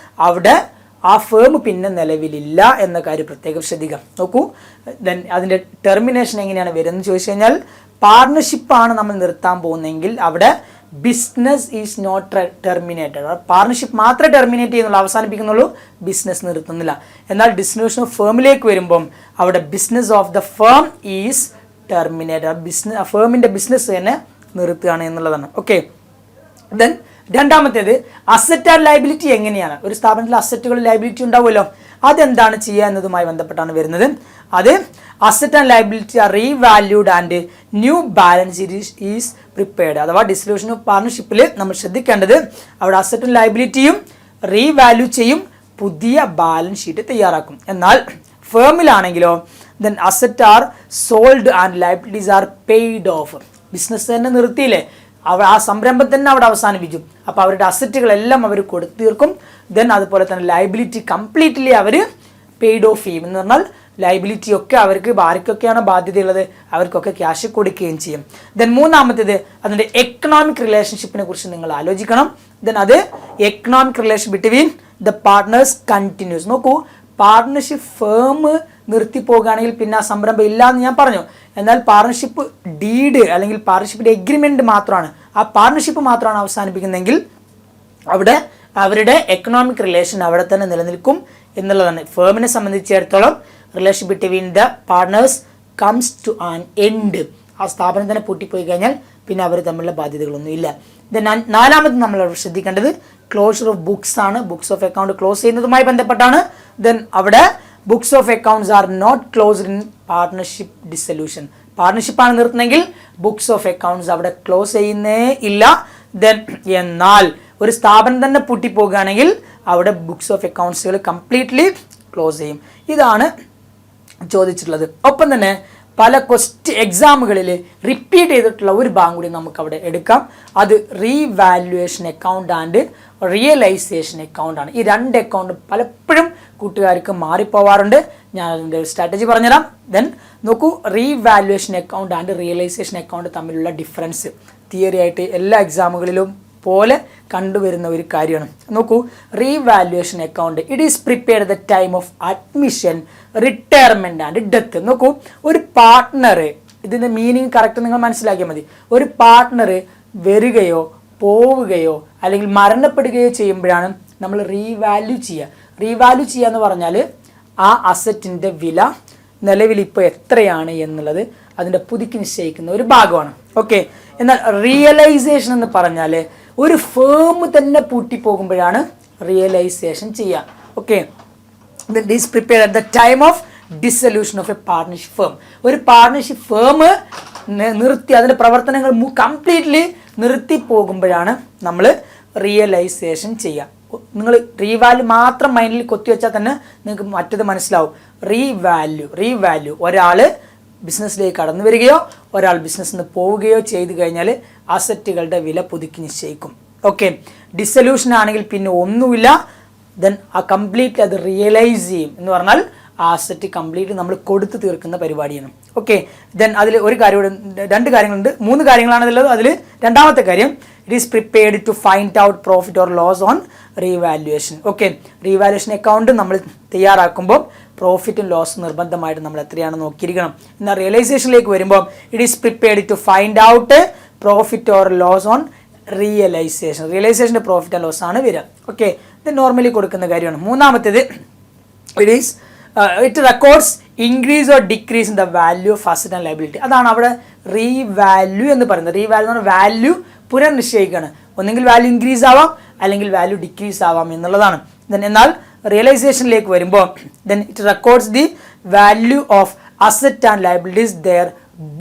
അവിടെ ആ ഫേം പിന്നെ നിലവിലില്ല എന്ന കാര്യം പ്രത്യേകം ശ്രദ്ധിക്കാം. നോക്കൂ, ദെൻ അതിൻ്റെ ടെർമിനേഷൻ എങ്ങനെയാണ് വരുന്നത് ചോദിച്ചു കഴിഞ്ഞാൽ, പാർട്ണർഷിപ്പാണ് നമ്മൾ നിർത്താൻ പോകുന്നതെങ്കിൽ അവിടെ business is not terminated. Partnership മാത്രമേ ടെർമിനേറ്റ് ചെയ്യുന്നുള്ളൂ, അവസാനിപ്പിക്കുന്നുള്ളൂ, ബിസിനസ് നിർത്തുന്നില്ല. എന്നാൽ ഡിസൊല്യൂഷൻ ഓഫ് ഫേമിലേക്ക് വരുമ്പം അവിടെ business of the firm is terminated. ഫേമിൻ്റെ ബിസിനസ് തന്നെ നിർത്തുകയാണ് എന്നുള്ളതാണ്. ഓക്കെ, ദെൻ രണ്ടാമത്തേത് അസറ്റ് ആൻഡ് ലയബിലിറ്റി. എങ്ങനെയാണ് ഒരു സ്ഥാപനത്തിൽ അസറ്റുകൾ ലയബിലിറ്റി ഉണ്ടാവുമല്ലോ, അതെന്താണ് ചെയ്യുക എന്നതുമായി ബന്ധപ്പെട്ടാണ് വരുന്നത്. അത് asset and liability are revalued and new balance is prepared. അഥവാ ഡിസൊല്യൂഷൻ ഓഫ് പാർട്ണർഷിപ്പിൽ നമ്മൾ ശ്രദ്ധിക്കേണ്ടത് അവിടെ അസറ്റും ലയബിലിറ്റിയും റീവാല്യൂ ചെയ്യും, പുതിയ ബാലൻസ് ഷീറ്റ് തയ്യാറാക്കും. എന്നാൽ ഫേമിലാണെങ്കിലോ then asset are sold and liabilities are paid off. Business തന്നെ നിർത്തിയില്ലേ, ആ സംരംഭം തന്നെ അവിടെ അവസാനിപ്പിച്ചു. അപ്പോൾ അവരുടെ അസറ്റുകളെല്ലാം അവർ കൊടുത്തു തീർക്കും. ദെൻ അതുപോലെ തന്നെ ലയബിലിറ്റി കംപ്ലീറ്റ്ലി അവർ പെയ്ഡ് ഓഫ് ചെയ്യും. എന്ന് പറഞ്ഞാൽ ലയബിലിറ്റി ഒക്കെ അവർക്ക് ആർക്കൊക്കെയാണ് ബാധ്യതയുള്ളത് അവർക്കൊക്കെ ക്യാഷ് കൊടുക്കുകയും ചെയ്യും. ദെൻ മൂന്നാമത്തേത് അതിൻ്റെ എക്കണോമിക് റിലേഷൻഷിപ്പിനെ കുറിച്ച് നിങ്ങൾ ആലോചിക്കണം. ദെൻ അത് economic relation between the partners continues. നോക്കൂ, പാർട്ട്ണർഷിപ്പ് ഫേം നിർത്തിപ്പോകുകയാണെങ്കിൽ പിന്നെ ആ സംരംഭം ഇല്ല എന്ന് ഞാൻ പറഞ്ഞു. എന്നാൽ പാർട്ണർഷിപ്പ് ഡീഡ് അല്ലെങ്കിൽ പാർട്ണർഷിപ്പിൻ്റെ എഗ്രിമെൻ്റ് മാത്രമാണ്, ആ പാർട്ണർഷിപ്പ് മാത്രമാണ് അവസാനിപ്പിക്കുന്നതെങ്കിൽ അവിടെ അവരുടെ എക്കണോമിക് റിലേഷൻ അവിടെ തന്നെ നിലനിൽക്കും എന്നുള്ളതാണ്. ഫേമിനെ സംബന്ധിച്ചിടത്തോളം relation between the partners comes to an end. ആ സ്ഥാപനം തന്നെ പൂട്ടിപ്പോയി കഴിഞ്ഞാൽ പിന്നെ അവർ തമ്മിലുള്ള ബാധ്യതകളൊന്നും ഇല്ല. ദെൻ നാലാമത് നമ്മൾ ശ്രദ്ധിക്കേണ്ടത് ക്ലോഷർ ഓഫ് ബുക്സ് ആണ്. ബുക്സ് ഓഫ് അക്കൗണ്ട് ക്ലോസ് ചെയ്യുന്നതുമായി ബന്ധപ്പെട്ടാണ്. ദെൻ അവിടെ books of accounts are not closed in partnership dissolution. പാർട്ണർഷിപ്പാണ് നിർത്തുന്നെങ്കിൽ ബുക്സ് ഓഫ് അക്കൗണ്ട്സ് അവിടെ ക്ലോസ് ചെയ്യുന്നേ ഇല്ല. ദെൻ എന്നാൽ ഒരു സ്ഥാപനം തന്നെ പൂട്ടിപ്പോകുകയാണെങ്കിൽ അവിടെ ബുക്സ് ഓഫ് അക്കൗണ്ട്സുകൾ കംപ്ലീറ്റ്ലി ക്ലോസ് ചെയ്യും. ഇതാണ് ചോദിച്ചിട്ടുള്ളത്. ഒപ്പം തന്നെ പല എക്സാമുകളിൽ റിപ്പീറ്റ് ചെയ്തിട്ടുള്ള ഒരു ഭാഗം കൂടി നമുക്കവിടെ എടുക്കാം. അത് revaluation account and realisation account ആണ്. ഈ രണ്ട് അക്കൗണ്ട് പലപ്പോഴും കൂട്ടുകാർക്ക് മാറിപ്പോവാറുണ്ട്. ഞാൻ അതിൻ്റെ സ്ട്രാറ്റജി പറഞ്ഞുതരാം. ദെൻ നോക്കൂ, revaluation account and realisation account തമ്മിലുള്ള ഡിഫറൻസ് തിയറി ആയിട്ട് എല്ലാ എക്സാമുകളിലും പോലെ കണ്ടുവരുന്ന ഒരു കാര്യമാണ്. നോക്കൂ, revaluation account it is prepared the time of admission, retirement and death. നോക്കൂ, ഒരു പാർട്ട്ണർ ഇതിൻ്റെ മീനിങ് കറക്റ്റ് നിങ്ങൾ മനസ്സിലാക്കിയാൽ മതി. ഒരു പാർട്ട്ണർ വരികയോ പോവുകയോ അല്ലെങ്കിൽ മരണപ്പെടുകയോ ചെയ്യുമ്പോഴാണ് നമ്മൾ റീവാല്യൂ ചെയ്യുക. റീവാല്യൂ ചെയ്യുക എന്ന് പറഞ്ഞാൽ ആ അസറ്റിൻ്റെ വില നിലവിൽ ഇപ്പോൾ എത്രയാണ് എന്നുള്ളത് അതിൻ്റെ പുതുക്കി നിശ്ചയിക്കുന്ന ഒരു ഭാഗമാണ്. ഓക്കെ, എന്നാൽ റിയലൈസേഷൻ എന്ന് പറഞ്ഞാൽ ഒരു ഫേം തന്നെ പൂട്ടിപ്പോകുമ്പോഴാണ് റിയലൈസേഷൻ ചെയ്യുക. Okay, this prepare at the time of dissolution of A partnership firm. ഒരു പാർട്ണർഷിപ്പ് ഫേം നിർത്തി അതിൻ്റെ പ്രവർത്തനങ്ങൾ കംപ്ലീറ്റ്ലി നിർത്തി പോകുമ്പോഴാണ് നമ്മൾ റിയലൈസേഷൻ ചെയ്യുക. നിങ്ങൾ റീവാല്യൂ മാത്രം മൈൻഡിൽ കൊത്തിവെച്ചാൽ തന്നെ നിങ്ങൾക്ക് മറ്റത് മനസ്സിലാവും. റീവാല്യൂ ഒരാൾ ബിസിനസ്സിലേക്ക് കടന്നു വരികയോ ഒരാൾ ബിസിനസ്സിൽ നിന്ന് പോവുകയോ ചെയ്തു കഴിഞ്ഞാൽ അസറ്റുകളുടെ വില പുതുക്കി നിശ്ചയിക്കും. ഓക്കെ, ഡിസൊല്യൂഷൻ ആണെങ്കിൽ പിന്നെ ഒന്നുമില്ല, ദെൻ ആ കംപ്ലീറ്റ്ലി അത് റിയലൈസ് ചെയ്യും എന്ന് പറഞ്ഞാൽ ആ അസറ്റ് കംപ്ലീറ്റ് നമ്മൾ കൊടുത്തു തീർക്കുന്ന പരിപാടിയാണ്. ഓക്കെ, ദെൻ അതിൽ ഒരു കാര്യം, 2 കാര്യങ്ങളുണ്ട്, 3 കാര്യങ്ങളാണ് ഉള്ളത്. അതിൽ രണ്ടാമത്തെ കാര്യം, it is prepared to find out profit or loss on revaluation. Okay, revaluation account നമ്മൾ തയ്യാറാക്കുമ്പോൾ പ്രോഫിറ്റും ലോസും നിർബന്ധമായിട്ട് നമ്മൾ എത്രയാണ് നോക്കിയിരിക്കണം. എന്നാൽ റിയലൈസേഷനിലേക്ക് വരുമ്പോൾ it is prepared to find out profit or loss on realisation. റിയലൈസേഷൻ്റെ പ്രോഫിറ്റ് ആൻഡ് ലോസ് ആണ് വരിക. ഓക്കെ, ഇത് നോർമലി കൊടുക്കുന്ന കാര്യമാണ്. മൂന്നാമത്തേത്, it records increase or decrease in the value of asset and liability. അതാണ് അവിടെ റീവാല്യൂ എന്ന് പറയുന്നത്. റീവാല്യൂ എന്ന് പറഞ്ഞാൽ വാല്യൂ പുനർനിശ്ചയിക്കുകയാണ്. ഒന്നെങ്കിൽ വാല്യൂ ഇൻക്രീസ് ആവാം അല്ലെങ്കിൽ വാല്യൂ ഡിക്രീസ് ആവാം എന്നുള്ളതാണ്. എന്നാൽ റിയലൈസേഷനിലേക്ക് വരുമ്പോൾ it records the value of asset and liabilities their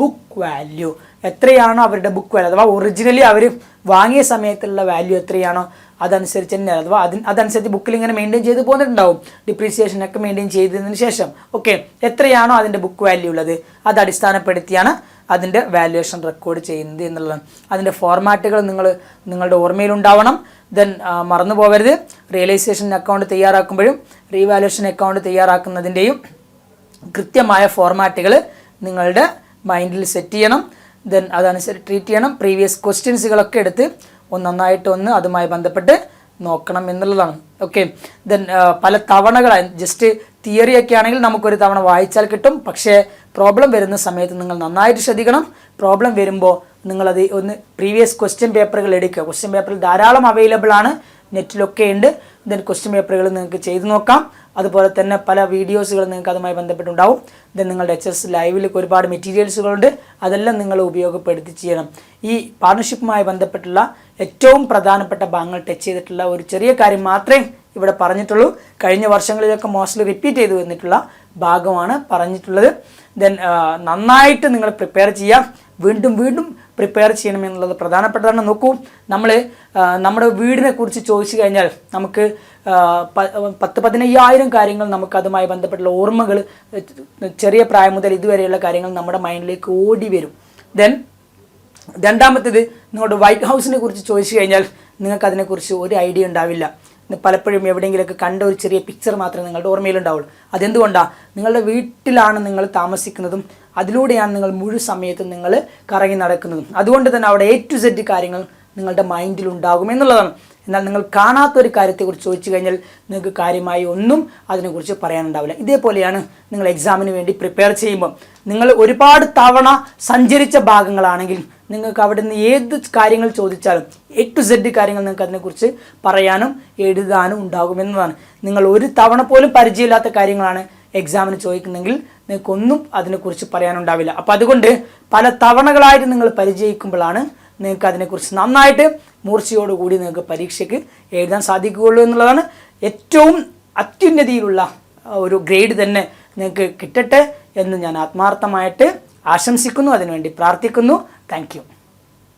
book value. എത്രയാണോ അവരുടെ ബുക്ക് വാല്യൂ, അഥവാ ഒറിജിനലി അവർ വാങ്ങിയ സമയത്തുള്ള വാല്യൂ എത്രയാണോ അതനുസരിച്ച് തന്നെ, അഥവാ അതനുസരിച്ച് ബുക്കിൽ ഇങ്ങനെ മെയിൻറ്റെയിൻ ചെയ്ത് പോന്നിട്ടുണ്ടാവും, ഡിപ്രീസിയേഷനൊക്കെ മെയിൻറ്റെയിൻ ചെയ്തതിന് ശേഷം. ഓക്കെ, എത്രയാണോ അതിൻ്റെ ബുക്ക് വാല്യൂ ഉള്ളത് അത് അടിസ്ഥാനപ്പെടുത്തിയാണ് അതിൻ്റെ വാല്യുവേഷൻ റെക്കോർഡ് ചെയ്യുന്നത് എന്നുള്ളതാണ്. അതിൻ്റെ ഫോർമാറ്റുകൾ നിങ്ങളുടെ ഓർമ്മയിലുണ്ടാവണം. ദെൻ മറന്നു പോകരുത്. റിയലൈസേഷൻ അക്കൗണ്ട് തയ്യാറാക്കുമ്പോഴും റീവാല്യുവേഷൻ അക്കൗണ്ട് തയ്യാറാക്കുന്നതിൻ്റെയും കൃത്യമായ ഫോർമാറ്റുകൾ നിങ്ങളുടെ മൈൻഡിൽ സെറ്റ് ചെയ്യണം. ദെൻ അതനുസരിച്ച് ട്രീറ്റ് ചെയ്യണം. പ്രീവിയസ് ക്വസ്റ്റ്യൻസുകളൊക്കെ എടുത്ത് ഒന്നൊന്നായിട്ടൊന്ന് അതുമായി ബന്ധപ്പെട്ട് നോക്കണം എന്നുള്ളതാണ്. ഓക്കെ, ദെൻ പല തവണകളായി, ജസ്റ്റ് തിയറിയൊക്കെ ആണെങ്കിൽ നമുക്കൊരു തവണ വായിച്ചാൽ കിട്ടും. പക്ഷേ പ്രോബ്ലം വരുന്ന സമയത്ത് നിങ്ങൾ നന്നായിട്ട് ശ്രദ്ധിക്കണം. പ്രോബ്ലം വരുമ്പോൾ നിങ്ങളത് ഒന്ന് പ്രീവിയസ് ക്വസ്റ്റ്യൻ പേപ്പറുകൾ എടുക്കുക. ക്വസ്റ്റ്യൻ പേപ്പറിൽ ധാരാളം അവൈലബിൾ ആണ്, നെറ്റിലൊക്കെ ഉണ്ട്. ദെൻ ക്വസ്റ്റ്യൻ പേപ്പറുകൾ നിങ്ങൾക്ക് ചെയ്ത് നോക്കാം. അതുപോലെ തന്നെ പല വീഡിയോസുകൾ നിങ്ങൾക്ക് അതുമായി ബന്ധപ്പെട്ടുണ്ടാവും. ദെൻ നിങ്ങളുടെ HS ലൈവിലേക്ക് ഒരുപാട് മെറ്റീരിയൽസുകളുണ്ട്, അതെല്ലാം നിങ്ങൾ ഉപയോഗപ്പെടുത്തി ചെയ്യണം. ഈ പാർട്ണർഷിപ്പുമായി ബന്ധപ്പെട്ടുള്ള ഏറ്റവും പ്രധാനപ്പെട്ട ഭാഗങ്ങൾ ടച്ച് ചെയ്തിട്ടുള്ള ഒരു ചെറിയ കാര്യം മാത്രമേ ഇവിടെ പറഞ്ഞിട്ടുള്ളൂ. കഴിഞ്ഞ വർഷങ്ങളിലൊക്കെ മോസ്റ്റ്ലി റിപ്പീറ്റ് ചെയ്ത് വന്നിട്ടുള്ള ഭാഗമാണ് പറഞ്ഞിട്ടുള്ളത്. ദെൻ നന്നായിട്ട് നിങ്ങൾ പ്രിപ്പയർ ചെയ്യാം, വീണ്ടും പ്രിപ്പയർ ചെയ്യണമെന്നുള്ളത് പ്രധാനപ്പെട്ടതാണ്. നോക്കൂ, നമ്മുടെ വീടിനെ കുറിച്ച് ചോദിച്ചു കഴിഞ്ഞാൽ നമുക്ക് 10-15,000 കാര്യങ്ങൾ നമുക്ക് അതുമായി ബന്ധപ്പെട്ടുള്ള ഓർമ്മകൾ ചെറിയ പ്രായം മുതൽ ഇതുവരെയുള്ള കാര്യങ്ങൾ നമ്മുടെ മൈൻഡിലേക്ക് ഓടി വരും. ദെൻ രണ്ടാമത്തേത്, നിങ്ങളുടെ വൈറ്റ് ഹൗസിനെ കുറിച്ച് ചോദിച്ചു കഴിഞ്ഞാൽ നിങ്ങൾക്ക് അതിനെക്കുറിച്ച് ഒരു ഐഡിയ ഉണ്ടാവില്ല. പലപ്പോഴും എവിടെയെങ്കിലുമൊക്കെ കണ്ട ഒരു ചെറിയ പിക്ചർ മാത്രമേ നിങ്ങളുടെ ഓർമ്മയിലുണ്ടാവുള്ളൂ. അതെന്തുകൊണ്ടാണ്? നിങ്ങളുടെ വീട്ടിലാണ് നിങ്ങൾ താമസിക്കുന്നതും അതിലൂടെയാണ് നിങ്ങൾ മുഴുവൻ സമയത്തും നിങ്ങൾ കറങ്ങി നടക്കുന്നതും. അതുകൊണ്ട് തന്നെ അവിടെ A to Z കാര്യങ്ങൾ നിങ്ങളുടെ മൈൻഡിൽ ഉണ്ടാകും എന്നുള്ളതാണ്. എന്നാൽ നിങ്ങൾ കാണാത്തൊരു കാര്യത്തെക്കുറിച്ച് ചോദിച്ചു കഴിഞ്ഞാൽ നിങ്ങൾക്ക് കാര്യമായി ഒന്നും അതിനെക്കുറിച്ച് പറയാനുണ്ടാവില്ല. ഇതേപോലെയാണ് നിങ്ങൾ എക്സാമിന് വേണ്ടി പ്രിപ്പയർ ചെയ്യുമ്പോൾ. നിങ്ങൾ ഒരുപാട് തവണ സഞ്ചരിച്ച ഭാഗങ്ങളാണെങ്കിൽ നിങ്ങൾക്ക് അവിടെ നിന്ന് ഏത് കാര്യങ്ങൾ ചോദിച്ചാലും A to Z കാര്യങ്ങൾ നിങ്ങൾക്ക് അതിനെക്കുറിച്ച് പറയാനും എഴുതാനും ഉണ്ടാകുമെന്നതാണ്. നിങ്ങൾ ഒരു തവണ പോലും പരിചയമില്ലാത്ത കാര്യങ്ങളാണ് എക്സാമിന് ചോദിക്കുന്നെങ്കിൽ നിങ്ങൾക്കൊന്നും അതിനെക്കുറിച്ച് പറയാനുണ്ടാവില്ല. അപ്പോൾ അതുകൊണ്ട് പല തവണകളായിട്ട് നിങ്ങൾ പരിചയിക്കുമ്പോഴാണ് നിങ്ങൾക്ക് അതിനെക്കുറിച്ച് നന്നായിട്ട് മൂർച്ചയോടുകൂടി നിങ്ങൾക്ക് പരീക്ഷയ്ക്ക് എഴുതാൻ സാധിക്കുകയുള്ളൂ എന്നുള്ളതാണ്. ഏറ്റവും അത്യുന്നതിയിലുള്ള ഒരു ഗ്രേഡ് തന്നെ നിങ്ങൾക്ക് കിട്ടട്ടെ എന്ന് ഞാൻ ആത്മാർത്ഥമായിട്ട് ആശംസിക്കുന്നു. അതിനുവേണ്ടി പ്രാർത്ഥിക്കുന്നു. Thank you.